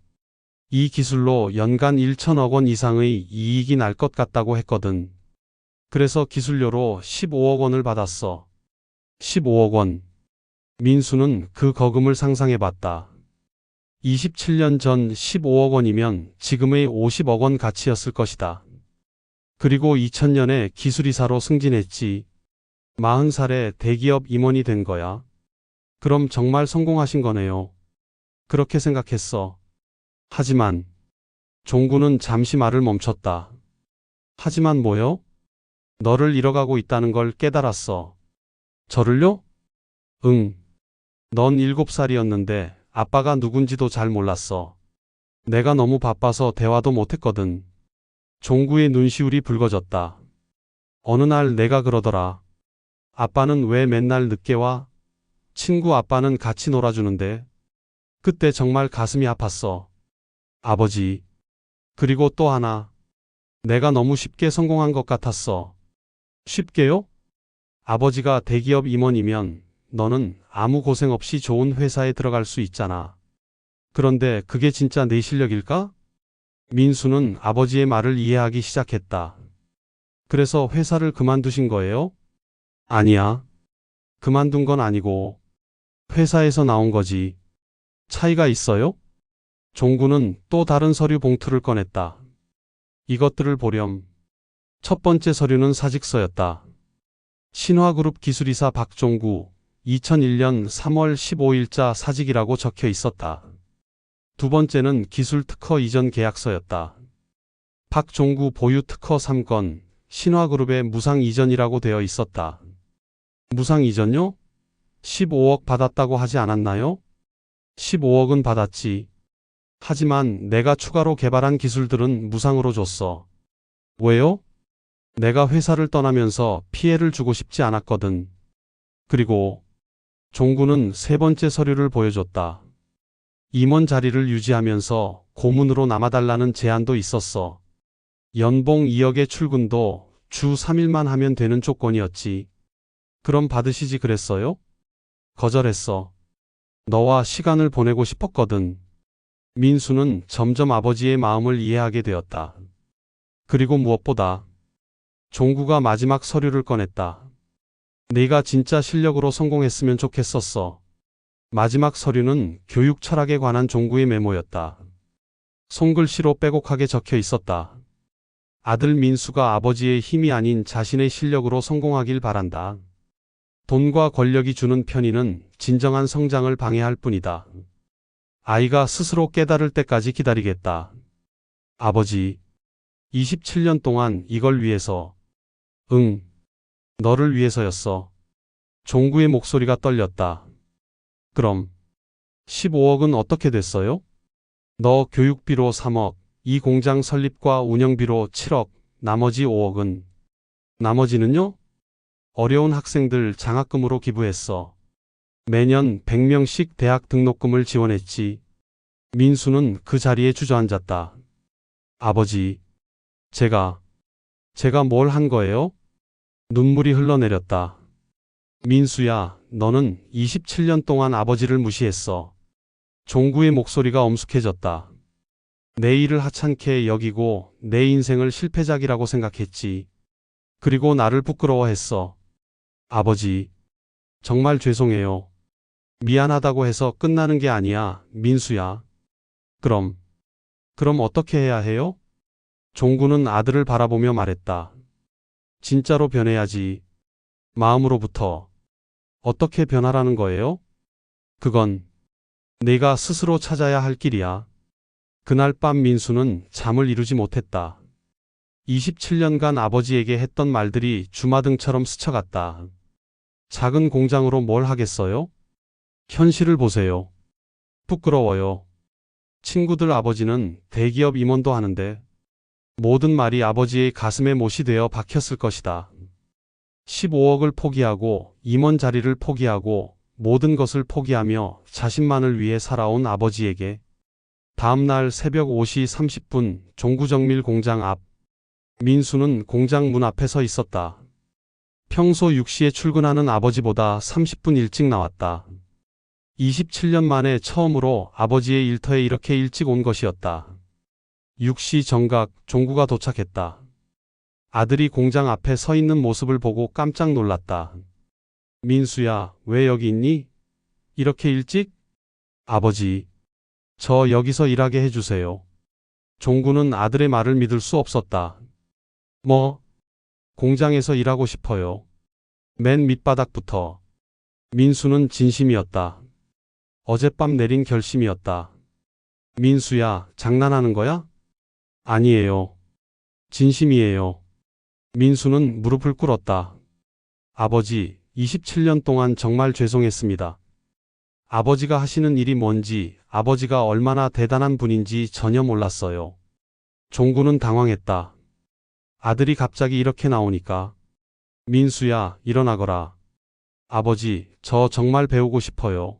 이 기술로 연간 1천억 원 이상의 이익이 날 것 같다고 했거든. 그래서 기술료로 15억 원을 받았어. 15억 원. 민수는 그 거금을 상상해 봤다. 27년 전 15억 원이면 지금의 50억 원 가치였을 것이다. 그리고 2000년에 기술이사로 승진했지. 40살에 대기업 임원이 된 거야. 그럼 정말 성공하신 거네요. 그렇게 생각했어. 하지만 종구는 잠시 말을 멈췄다. 하지만 뭐요? 너를 잃어가고 있다는 걸 깨달았어. 저를요? 응. 넌 7살이었는데 아빠가 누군지도 잘 몰랐어. 내가 너무 바빠서 대화도 못했거든. 종구의 눈시울이 붉어졌다. 어느 날 내가 그러더라. 아빠는 왜 맨날 늦게 와? 친구 아빠는 같이 놀아주는데. 그때 정말 가슴이 아팠어. 아버지. 그리고 또 하나. 내가 너무 쉽게 성공한 것 같았어. 쉽게요? 아버지가 대기업 임원이면 너는 아무 고생 없이 좋은 회사에 들어갈 수 있잖아. 그런데 그게 진짜 내 실력일까? 민수는 아버지의 말을 이해하기 시작했다. 그래서 회사를 그만두신 거예요? 아니야. 그만둔 건 아니고 회사에서 나온 거지. 차이가 있어요? 종구는 또 다른 서류 봉투를 꺼냈다. 이것들을 보렴. 첫 번째 서류는 사직서였다. 신화그룹 기술이사 박종구 2001년 3월 15일자 사직이라고 적혀 있었다. 두 번째는 기술 특허 이전 계약서였다. 박종구 보유 특허 3건, 신화그룹의 무상 이전이라고 되어 있었다. 무상 이전요? 15억 받았다고 하지 않았나요? 15억은 받았지. 하지만 내가 추가로 개발한 기술들은 무상으로 줬어. 왜요? 내가 회사를 떠나면서 피해를 주고 싶지 않았거든. 그리고 종구는 세 번째 서류를 보여줬다. 임원 자리를 유지하면서 고문으로 남아달라는 제안도 있었어. 연봉 2억의 출근도 주 3일만 하면 되는 조건이었지. 그럼 받으시지 그랬어요? 거절했어. 너와 시간을 보내고 싶었거든. 민수는 점점 아버지의 마음을 이해하게 되었다. 그리고 무엇보다 종구가 마지막 서류를 꺼냈다. 네가 진짜 실력으로 성공했으면 좋겠었어. 마지막 서류는 교육 철학에 관한 종구의 메모였다. 손글씨로 빼곡하게 적혀 있었다. 아들 민수가 아버지의 힘이 아닌 자신의 실력으로 성공하길 바란다. 돈과 권력이 주는 편의는 진정한 성장을 방해할 뿐이다. 아이가 스스로 깨달을 때까지 기다리겠다. 아버지, 27년 동안 이걸 위해서. 응, 너를 위해서였어. 종구의 목소리가 떨렸다. 그럼 15억은 어떻게 됐어요? 너 교육비로 3억, 이 공장 설립과 운영비로 7억, 나머지 5억은. 나머지는요? 어려운 학생들 장학금으로 기부했어. 매년 100명씩 대학 등록금을 지원했지. 민수는 그 자리에 주저앉았다. 아버지, 제가 뭘 한 거예요? 눈물이 흘러내렸다. 민수야, 너는 27년 동안 아버지를 무시했어. 종구의 목소리가 엄숙해졌다. 내 일을 하찮게 여기고 내 인생을 실패작이라고 생각했지. 그리고 나를 부끄러워했어. 아버지, 정말 죄송해요. 미안하다고 해서 끝나는 게 아니야, 민수야. 그럼 어떻게 해야 해요? 종구는 아들을 바라보며 말했다. 진짜로 변해야지. 마음으로부터. 어떻게 변하라는 거예요? 그건 내가 스스로 찾아야 할 길이야. 그날 밤 민수는 잠을 이루지 못했다. 27년간 아버지에게 했던 말들이 주마등처럼 스쳐갔다. 작은 공장으로 뭘 하겠어요? 현실을 보세요. 부끄러워요. 친구들 아버지는 대기업 임원도 하는데 모든 말이 아버지의 가슴에 못이 되어 박혔을 것이다. 15억을 포기하고 임원 자리를 포기하고 모든 것을 포기하며 자신만을 위해 살아온 아버지에게 다음 날 새벽 5시 30분 종구정밀 공장 앞. 민수는 공장 문 앞에 서 있었다. 평소 6시에 출근하는 아버지보다 30분 일찍 나왔다. 27년 만에 처음으로 아버지의 일터에 이렇게 일찍 온 것이었다. 6시 정각 종구가 도착했다. 아들이 공장 앞에 서 있는 모습을 보고 깜짝 놀랐다. 민수야, 왜 여기 있니? 이렇게 일찍? 아버지, 저 여기서 일하게 해주세요. 종구는 아들의 말을 믿을 수 없었다. 뭐? 공장에서 일하고 싶어요. 맨 밑바닥부터. 민수는 진심이었다. 어젯밤 내린 결심이었다. 민수야, 장난하는 거야? 아니에요. 진심이에요. 민수는 무릎을 꿇었다. 아버지, 27년 동안 정말 죄송했습니다. 아버지가 하시는 일이 뭔지, 아버지가 얼마나 대단한 분인지 전혀 몰랐어요. 종구는 당황했다. 아들이 갑자기 이렇게 나오니까. 민수야, 일어나거라. 아버지, 저 정말 배우고 싶어요.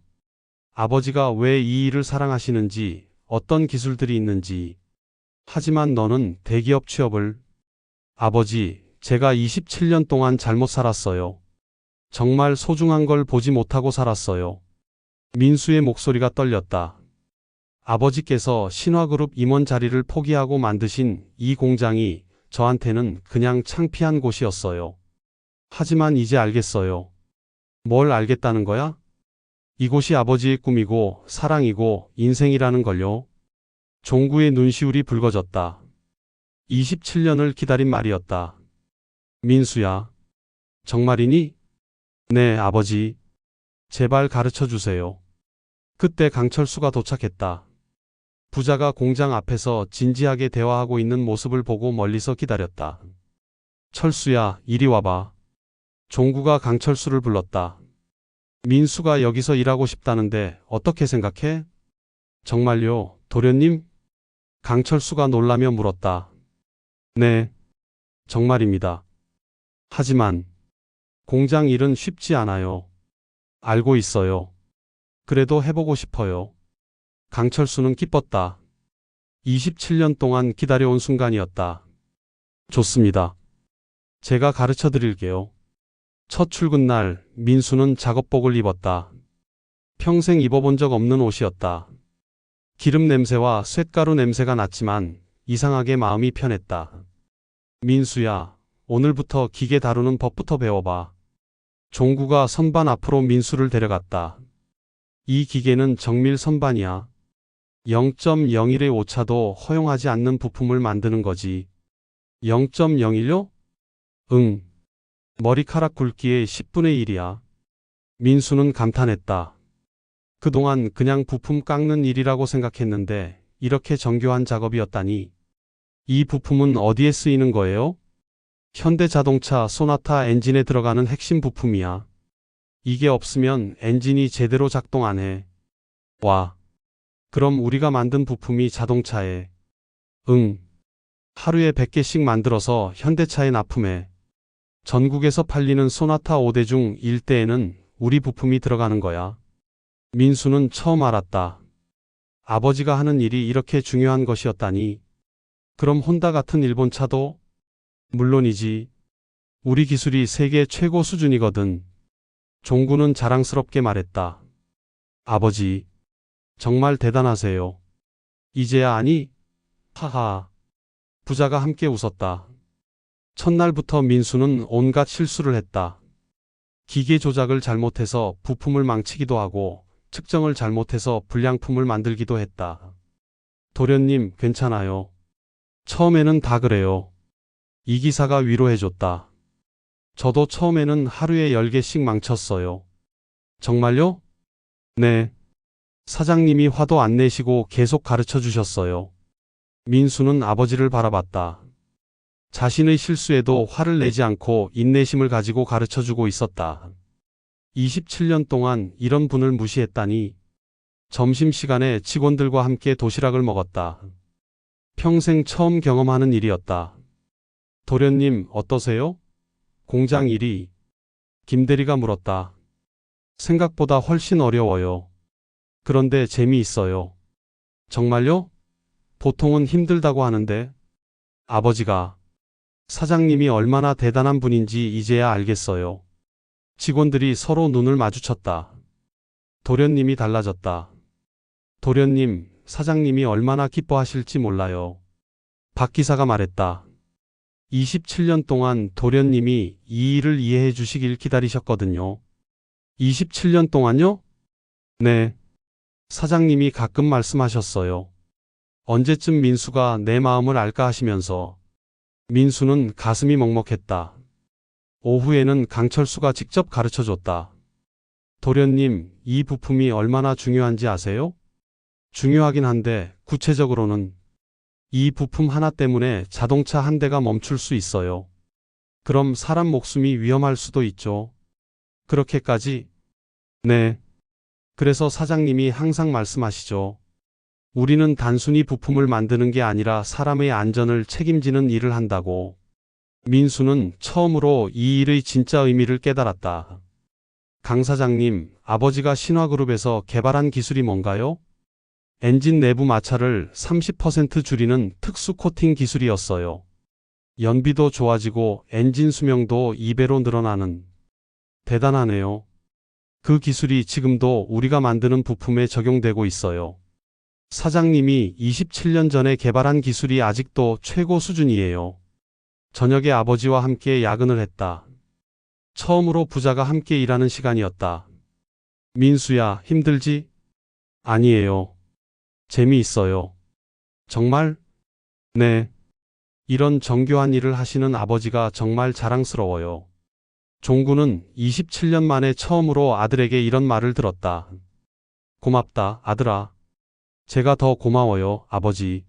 아버지가 왜 이 일을 사랑하시는지, 어떤 기술들이 있는지. 하지만 너는 대기업 취업을. 아버지, 제가 27년 동안 잘못 살았어요. 정말 소중한 걸 보지 못하고 살았어요. 민수의 목소리가 떨렸다. 아버지께서 신화그룹 임원 자리를 포기하고 만드신 이 공장이 저한테는 그냥 창피한 곳이었어요. 하지만 이제 알겠어요. 뭘 알겠다는 거야? 이곳이 아버지의 꿈이고 사랑이고 인생이라는 걸요. 종구의 눈시울이 붉어졌다. 27년을 기다린 말이었다. 민수야, 정말이니? 네, 아버지. 제발 가르쳐 주세요. 그때 강철수가 도착했다. 부자가 공장 앞에서 진지하게 대화하고 있는 모습을 보고 멀리서 기다렸다. 철수야, 이리 와봐. 종구가 강철수를 불렀다. 민수가 여기서 일하고 싶다는데 어떻게 생각해? 정말요, 도련님? 강철수가 놀라며 물었다. 네, 정말입니다. 하지만 공장 일은 쉽지 않아요. 알고 있어요. 그래도 해보고 싶어요. 강철수는 기뻤다. 27년 동안 기다려온 순간이었다. 좋습니다. 제가 가르쳐 드릴게요. 첫 출근 날 민수는 작업복을 입었다. 평생 입어본 적 없는 옷이었다. 기름 냄새와 쇳가루 냄새가 났지만 이상하게 마음이 편했다. 민수야, 오늘부터 기계 다루는 법부터 배워봐. 종구가 선반 앞으로 민수를 데려갔다. 이 기계는 정밀 선반이야. 0.01의 오차도 허용하지 않는 부품을 만드는 거지. 0.01요? 응. 머리카락 굵기의 10분의 1이야. 민수는 감탄했다. 그동안 그냥 부품 깎는 일이라고 생각했는데 이렇게 정교한 작업이었다니. 이 부품은 어디에 쓰이는 거예요? 현대자동차 소나타 엔진에 들어가는 핵심 부품이야. 이게 없으면 엔진이 제대로 작동 안 해. 와. 그럼 우리가 만든 부품이 자동차에. 응. 하루에 100개씩 만들어서 현대차에 납품해. 전국에서 팔리는 소나타 5대 중 1대에는 우리 부품이 들어가는 거야. 민수는 처음 알았다. 아버지가 하는 일이 이렇게 중요한 것이었다니. 그럼 혼다 같은 일본 차도? 물론이지. 우리 기술이 세계 최고 수준이거든. 종구는 자랑스럽게 말했다. 아버지, 정말 대단하세요. 이제야 아니? 하하. 부자가 함께 웃었다. 첫날부터 민수는 온갖 실수를 했다. 기계 조작을 잘못해서 부품을 망치기도 하고 측정을 잘못해서 불량품을 만들기도 했다. 도련님, 괜찮아요. 처음에는 다 그래요. 이 기사가 위로해줬다. 저도 처음에는 하루에 10개씩 망쳤어요. 정말요? 네. 사장님이 화도 안 내시고 계속 가르쳐 주셨어요. 민수는 아버지를 바라봤다. 자신의 실수에도 화를 내지 않고 인내심을 가지고 가르쳐 주고 있었다. 27년 동안 이런 분을 무시했다니. 점심시간에 직원들과 함께 도시락을 먹었다. 평생 처음 경험하는 일이었다. 도련님, 어떠세요? 공장 일이? 김대리가 물었다. 생각보다 훨씬 어려워요. 그런데 재미있어요. 정말요? 보통은 힘들다고 하는데. 아버지가. 사장님이 얼마나 대단한 분인지 이제야 알겠어요. 직원들이 서로 눈을 마주쳤다. 도련님이 달라졌다. 도련님, 사장님이 얼마나 기뻐하실지 몰라요. 박 기사가 말했다. 27년 동안 도련님이 이 일을 이해해 주시길 기다리셨거든요. 27년 동안요? 네. 사장님이 가끔 말씀하셨어요. 언제쯤 민수가 내 마음을 알까 하시면서. 민수는 가슴이 먹먹했다. 오후에는 강철수가 직접 가르쳐줬다. 도련님, 이 부품이 얼마나 중요한지 아세요? 중요하긴 한데 구체적으로는 이 부품 하나 때문에 자동차 한 대가 멈출 수 있어요. 그럼 사람 목숨이 위험할 수도 있죠. 그렇게까지? 네. 그래서 사장님이 항상 말씀하시죠. 우리는 단순히 부품을 만드는 게 아니라 사람의 안전을 책임지는 일을 한다고. 민수는 처음으로 이 일의 진짜 의미를 깨달았다. 강 사장님, 아버지가 신화그룹에서 개발한 기술이 뭔가요? 엔진 내부 마찰을 30% 줄이는 특수 코팅 기술이었어요. 연비도 좋아지고 엔진 수명도 2배로 늘어나는. 대단하네요. 그 기술이 지금도 우리가 만드는 부품에 적용되고 있어요. 사장님이 27년 전에 개발한 기술이 아직도 최고 수준이에요. 저녁에 아버지와 함께 야근을 했다. 처음으로 부자가 함께 일하는 시간이었다. 민수야, 힘들지? 아니에요. 재미있어요. 정말? 네. 이런 정교한 일을 하시는 아버지가 정말 자랑스러워요. 종구는 27년 만에 처음으로 아들에게 이런 말을 들었다. 고맙다, 아들아. 제가 더 고마워요, 아버지.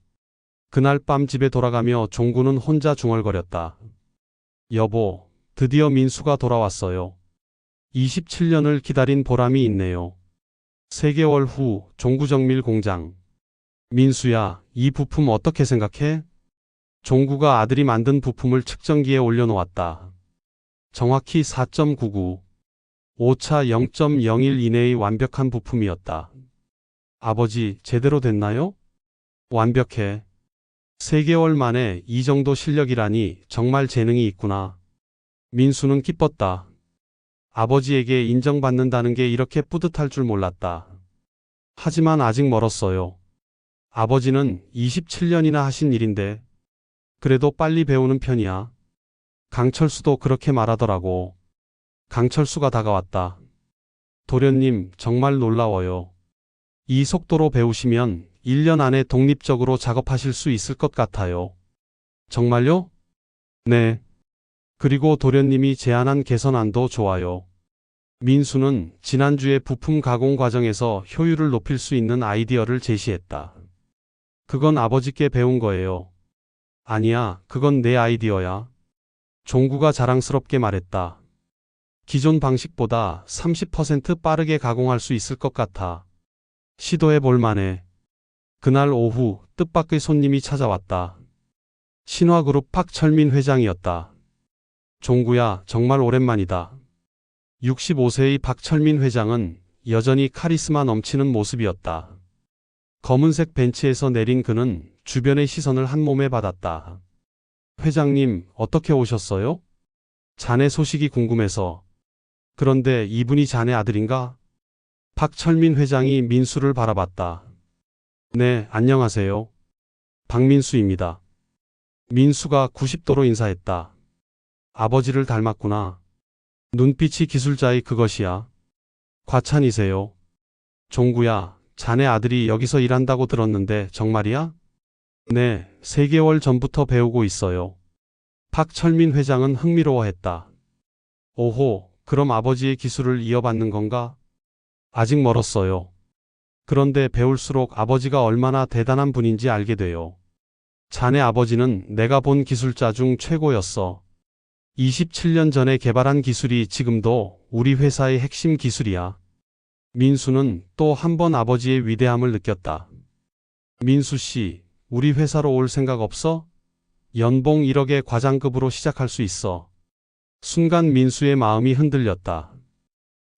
그날 밤 집에 돌아가며 종구는 혼자 중얼거렸다. 여보, 드디어 민수가 돌아왔어요. 27년을 기다린 보람이 있네요. 3개월 후 종구정밀 공장. 민수야, 이 부품 어떻게 생각해? 종구가 아들이 만든 부품을 측정기에 올려놓았다. 정확히 4.99. 오차 0.01 이내의 완벽한 부품이었다. 아버지, 제대로 됐나요? 완벽해. 3개월 만에 이 정도 실력이라니 정말 재능이 있구나. 민수는 기뻤다. 아버지에게 인정받는다는 게 이렇게 뿌듯할 줄 몰랐다. 하지만 아직 멀었어요. 아버지는 27년이나 하신 일인데 그래도 빨리 배우는 편이야. 강철수도 그렇게 말하더라고. 강철수가 다가왔다. 도련님, 정말 놀라워요. 이 속도로 배우시면 1년 안에 독립적으로 작업하실 수 있을 것 같아요. 정말요? 네. 그리고 도련님이 제안한 개선안도 좋아요. 민수는 지난주에 부품 가공 과정에서 효율을 높일 수 있는 아이디어를 제시했다. 그건 아버지께 배운 거예요. 아니야, 그건 내 아이디어야. 종구가 자랑스럽게 말했다. 기존 방식보다 30% 빠르게 가공할 수 있을 것 같아. 시도해 볼 만해. 그날 오후 뜻밖의 손님이 찾아왔다. 신화그룹 박철민 회장이었다. 종구야, 정말 오랜만이다. 65세의 박철민 회장은 여전히 카리스마 넘치는 모습이었다. 검은색 벤치에서 내린 그는 주변의 시선을 한몸에 받았다. 회장님, 어떻게 오셨어요? 자네 소식이 궁금해서. 그런데 이분이 자네 아들인가? 박철민 회장이 민수를 바라봤다. 네, 안녕하세요. 박민수입니다. 민수가 90도로 인사했다. 아버지를 닮았구나. 눈빛이 기술자의 그것이야. 과찬이세요. 종구야, 자네 아들이 여기서 일한다고 들었는데 정말이야? 네, 3개월 전부터 배우고 있어요. 박철민 회장은 흥미로워했다. 오호, 그럼 아버지의 기술을 이어받는 건가? 아직 멀었어요. 그런데 배울수록 아버지가 얼마나 대단한 분인지 알게 돼요. 자네 아버지는 내가 본 기술자 중 최고였어. 27년 전에 개발한 기술이 지금도 우리 회사의 핵심 기술이야. 민수는 또 한 번 아버지의 위대함을 느꼈다. 민수 씨, 우리 회사로 올 생각 없어? 연봉 1억의 과장급으로 시작할 수 있어. 순간 민수의 마음이 흔들렸다.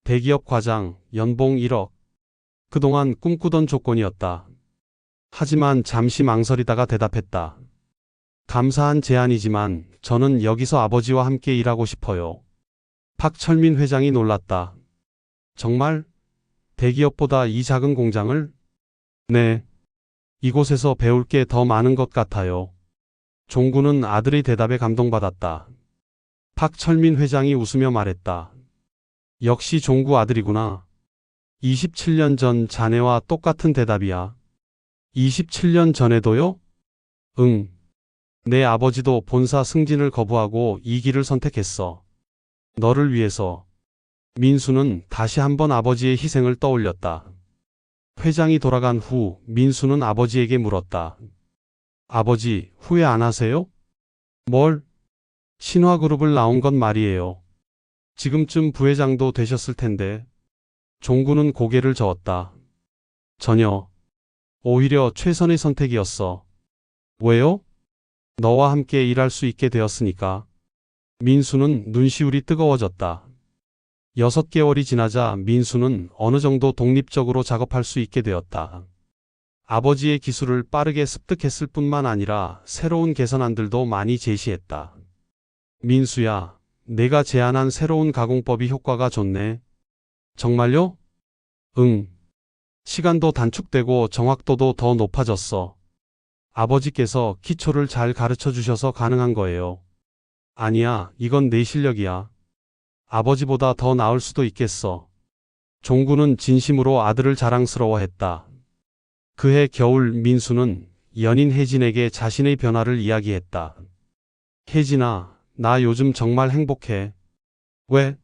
대기업 과장, 연봉 1억. 그동안 꿈꾸던 조건이었다. 하지만 잠시 망설이다가 대답했다. 감사한 제안이지만 저는 여기서 아버지와 함께 일하고 싶어요. 박철민 회장이 놀랐다. 정말? 대기업보다 이 작은 공장을? 네. 이곳에서 배울 게 더 많은 것 같아요. 종구는 아들의 대답에 감동받았다. 박철민 회장이 웃으며 말했다. 역시 종구 아들이구나. 27년 전 자네와 똑같은 대답이야. 27년 전에도요? 응. 내 아버지도 본사 승진을 거부하고 이 길을 선택했어. 너를 위해서. 민수는 다시 한번 아버지의 희생을 떠올렸다. 회장이 돌아간 후 민수는 아버지에게 물었다. 아버지, 후회 안 하세요? 뭘? 신화그룹을 나온 건 말이에요. 지금쯤 부회장도 되셨을 텐데. 종구는 고개를 저었다. 전혀. 오히려 최선의 선택이었어. 왜요? 너와 함께 일할 수 있게 되었으니까. 민수는 눈시울이 뜨거워졌다. 6개월이 지나자 민수는 어느 정도 독립적으로 작업할 수 있게 되었다. 아버지의 기술을 빠르게 습득했을 뿐만 아니라 새로운 개선안들도 많이 제시했다. 민수야, 내가 제안한 새로운 가공법이 효과가 좋네. 정말요? 응. 시간도 단축되고 정확도도 더 높아졌어. 아버지께서 기초를 잘 가르쳐 주셔서 가능한 거예요. 아니야, 이건 내 실력이야. 아버지보다 더 나을 수도 있겠어. 종구는 진심으로 아들을 자랑스러워했다. 그해 겨울 민수는 연인 혜진에게 자신의 변화를 이야기했다. 혜진아, 나 요즘 정말 행복해. 왜?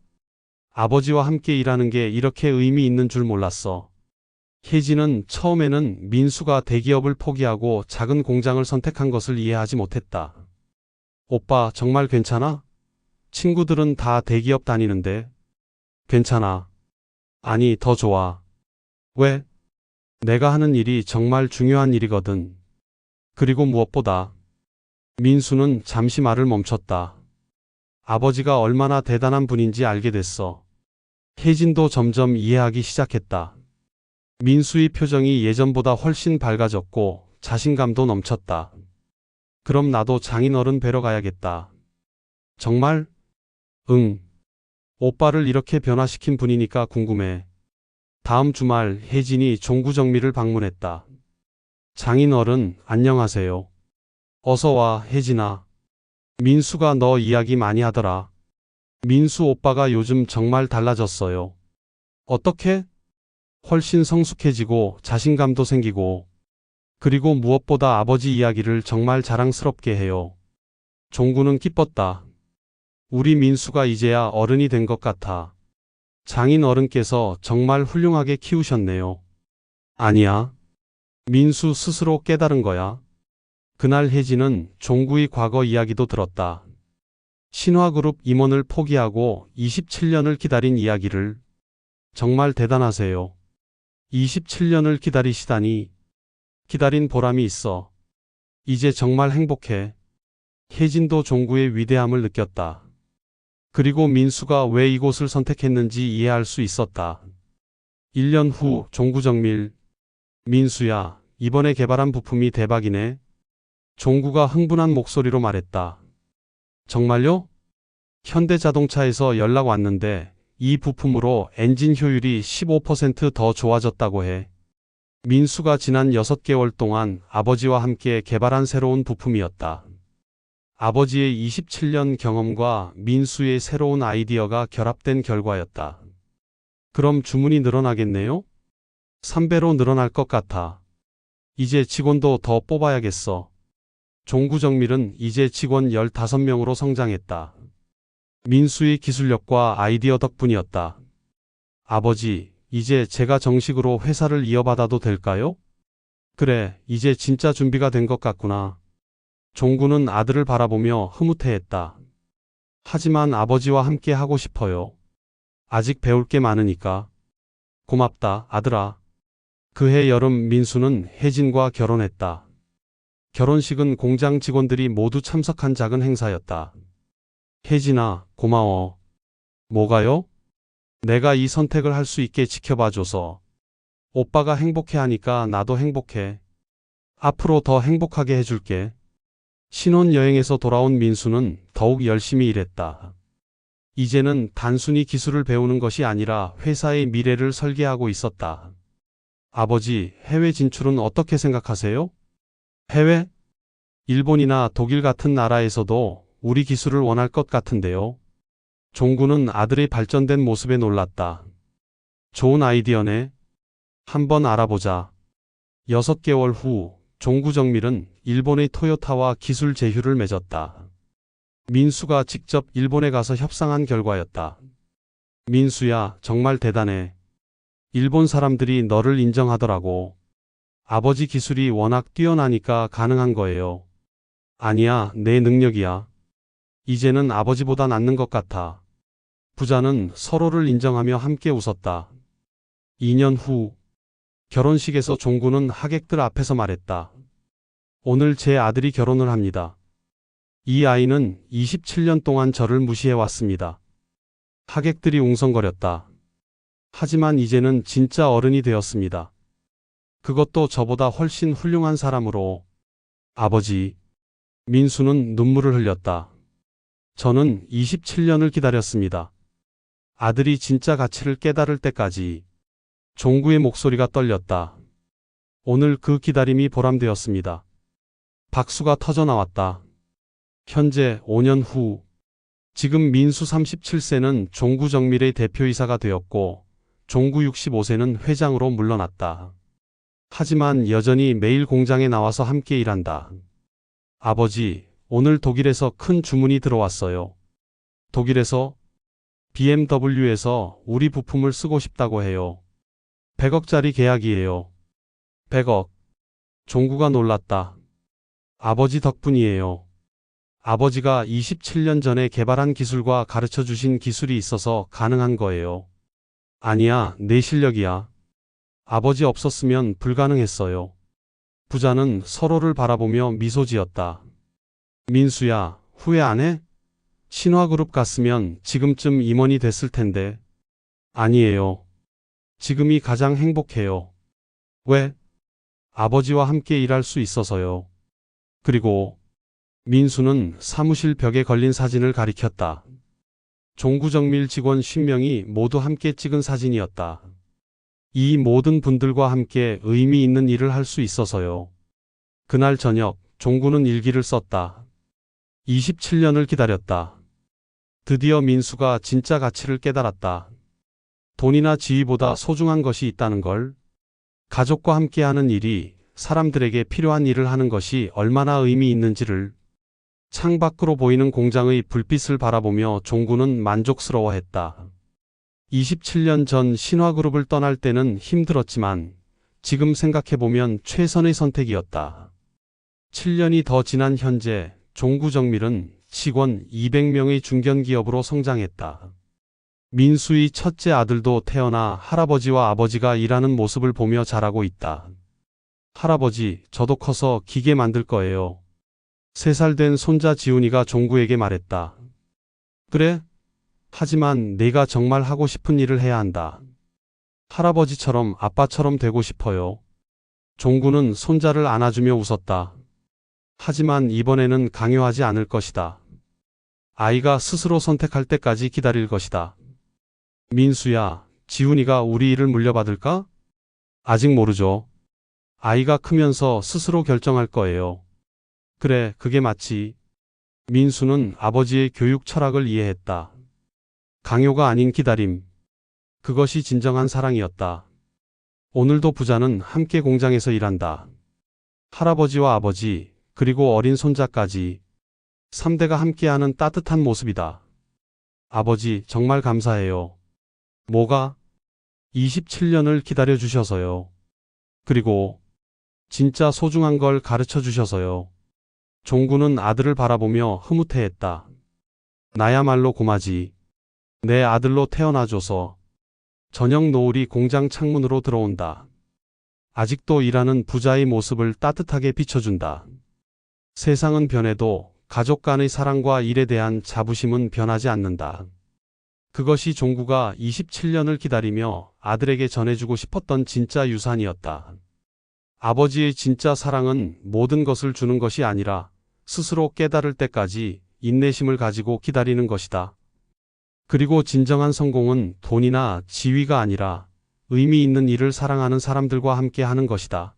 아버지와 함께 일하는 게 이렇게 의미 있는 줄 몰랐어. 혜진은 처음에는 민수가 대기업을 포기하고 작은 공장을 선택한 것을 이해하지 못했다. 오빠, 정말 괜찮아? 친구들은 다 대기업 다니는데. 괜찮아. 아니, 더 좋아. 왜? 내가 하는 일이 정말 중요한 일이거든. 그리고 무엇보다. 민수는 잠시 말을 멈췄다. 아버지가 얼마나 대단한 분인지 알게 됐어. 혜진도 점점 이해하기 시작했다. 민수의 표정이 예전보다 훨씬 밝아졌고 자신감도 넘쳤다. 그럼 나도 장인어른 뵈러 가야겠다. 정말? 응. 오빠를 이렇게 변화시킨 분이니까 궁금해. 다음 주말 혜진이 종구정미를 방문했다. 장인어른, 안녕하세요. 어서 와, 혜진아. 민수가 너 이야기 많이 하더라. 민수 오빠가 요즘 정말 달라졌어요. 어떻게? 훨씬 성숙해지고 자신감도 생기고, 그리고 무엇보다 아버지 이야기를 정말 자랑스럽게 해요. 종구는 기뻤다. 우리 민수가 이제야 어른이 된 것 같아. 장인 어른께서 정말 훌륭하게 키우셨네요. 아니야. 민수 스스로 깨달은 거야. 그날 혜진은 종구의 과거 이야기도 들었다. 신화그룹 임원을 포기하고 27년을 기다린 이야기를. 정말 대단하세요. 27년을 기다리시다니. 기다린 보람이 있어. 이제 정말 행복해. 혜진도 종구의 위대함을 느꼈다. 그리고 민수가 왜 이곳을 선택했는지 이해할 수 있었다. 1년 후 종구정밀. 민수야, 이번에 개발한 부품이 대박이네. 종구가 흥분한 목소리로 말했다. 정말요? 현대자동차에서 연락 왔는데 이 부품으로 엔진 효율이 15% 더 좋아졌다고 해. 민수가 지난 6개월 동안 아버지와 함께 개발한 새로운 부품이었다. 아버지의 27년 경험과 민수의 새로운 아이디어가 결합된 결과였다. 그럼 주문이 늘어나겠네요? 3배로 늘어날 것 같아. 이제 직원도 더 뽑아야겠어. 종구정밀은 이제 직원 15명으로 성장했다. 민수의 기술력과 아이디어 덕분이었다. 아버지, 이제 제가 정식으로 회사를 이어받아도 될까요? 그래, 이제 진짜 준비가 된 것 같구나. 종구는 아들을 바라보며 흐뭇해했다. 하지만 아버지와 함께 하고 싶어요. 아직 배울 게 많으니까. 고맙다, 아들아. 그해 여름 민수는 혜진과 결혼했다. 결혼식은 공장 직원들이 모두 참석한 작은 행사였다. 혜진아, 고마워. 뭐가요? 내가 이 선택을 할 수 있게 지켜봐줘서. 오빠가 행복해하니까 나도 행복해. 앞으로 더 행복하게 해줄게. 신혼여행에서 돌아온 민수는 더욱 열심히 일했다. 이제는 단순히 기술을 배우는 것이 아니라 회사의 미래를 설계하고 있었다. 아버지, 해외 진출은 어떻게 생각하세요? 해외? 일본이나 독일 같은 나라에서도 우리 기술을 원할 것 같은데요. 종구는 아들의 발전된 모습에 놀랐다. 좋은 아이디어네. 한번 알아보자. 6개월 후 종구정밀은 일본의 토요타와 기술 제휴를 맺었다. 민수가 직접 일본에 가서 협상한 결과였다. 민수야, 정말 대단해. 일본 사람들이 너를 인정하더라고. 아버지 기술이 워낙 뛰어나니까 가능한 거예요. 아니야, 내 능력이야. 이제는 아버지보다 낫는 것 같아. 부자는 서로를 인정하며 함께 웃었다. 2년 후 결혼식에서 종구는 하객들 앞에서 말했다. 오늘 제 아들이 결혼을 합니다. 이 아이는 27년 동안 저를 무시해왔습니다. 하객들이 웅성거렸다. 하지만 이제는 진짜 어른이 되었습니다. 그것도 저보다 훨씬 훌륭한 사람으로. 아버지. 민수는 눈물을 흘렸다. 저는 27년을 기다렸습니다. 아들이 진짜 가치를 깨달을 때까지. 종구의 목소리가 떨렸다. 오늘 그 기다림이 보람되었습니다. 박수가 터져 나왔다. 현재 5년 후. 지금 민수 37세는 종구정밀의 대표이사가 되었고 종구 65세는 회장으로 물러났다. 하지만 여전히 매일 공장에 나와서 함께 일한다. 아버지, 오늘 독일에서 큰 주문이 들어왔어요. 독일에서? BMW에서 우리 부품을 쓰고 싶다고 해요. 100억짜리 계약이에요. 100억. 종구가 놀랐다. 아버지 덕분이에요. 아버지가 27년 전에 개발한 기술과 가르쳐 주신 기술이 있어서 가능한 거예요. 아니야, 내 실력이야. 아버지 없었으면 불가능했어요. 부자는 서로를 바라보며 미소 지었다. 민수야, 후회 안 해? 신화그룹 갔으면 지금쯤 임원이 됐을 텐데. 아니에요. 지금이 가장 행복해요. 왜? 아버지와 함께 일할 수 있어서요. 그리고 민수는 사무실 벽에 걸린 사진을 가리켰다. 종구정밀 직원 10명이 모두 함께 찍은 사진이었다. 이 모든 분들과 함께 의미 있는 일을 할 수 있어서요. 그날 저녁 종구는 일기를 썼다. 27년을 기다렸다. 드디어 민수가 진짜 가치를 깨달았다. 돈이나 지위보다 소중한 것이 있다는 걸. 가족과 함께하는 일이 사람들에게 필요한 일을 하는 것이 얼마나 의미 있는지를. 창밖으로 보이는 공장의 불빛을 바라보며 종구는 만족스러워했다. 27년 전 신화그룹을 떠날 때는 힘들었지만 지금 생각해보면 최선의 선택이었다. 7년이 더 지난 현재 종구정밀은 직원 200명의 중견기업으로 성장했다. 민수의 첫째 아들도 태어나 할아버지와 아버지가 일하는 모습을 보며 자라고 있다. 할아버지, 저도 커서 기계 만들 거예요. 3살 된 손자 지훈이가 종구에게 말했다. 그래? 하지만 내가 정말 하고 싶은 일을 해야 한다. 할아버지처럼 아빠처럼 되고 싶어요. 종구는 손자를 안아주며 웃었다. 하지만 이번에는 강요하지 않을 것이다. 아이가 스스로 선택할 때까지 기다릴 것이다. 민수야, 지훈이가 우리 일을 물려받을까? 아직 모르죠. 아이가 크면서 스스로 결정할 거예요. 그래, 그게 맞지. 민수는 아버지의 교육 철학을 이해했다. 강요가 아닌 기다림. 그것이 진정한 사랑이었다. 오늘도 부자는 함께 공장에서 일한다. 할아버지와 아버지, 그리고 어린 손자까지 3대가 함께하는 따뜻한 모습이다. 아버지, 정말 감사해요. 뭐가? 27년을 기다려 주셔서요. 그리고 진짜 소중한 걸 가르쳐 주셔서요. 종구는 아들을 바라보며 흐뭇해했다. 나야말로 고마지. 내 아들로 태어나줘서. 저녁 노을이 공장 창문으로 들어온다. 아직도 일하는 부자의 모습을 따뜻하게 비춰준다. 세상은 변해도 가족 간의 사랑과 일에 대한 자부심은 변하지 않는다. 그것이 종구가 27년을 기다리며 아들에게 전해주고 싶었던 진짜 유산이었다. 아버지의 진짜 사랑은 모든 것을 주는 것이 아니라 스스로 깨달을 때까지 인내심을 가지고 기다리는 것이다. 그리고 진정한 성공은 돈이나 지위가 아니라 의미 있는 일을 사랑하는 사람들과 함께 하는 것이다.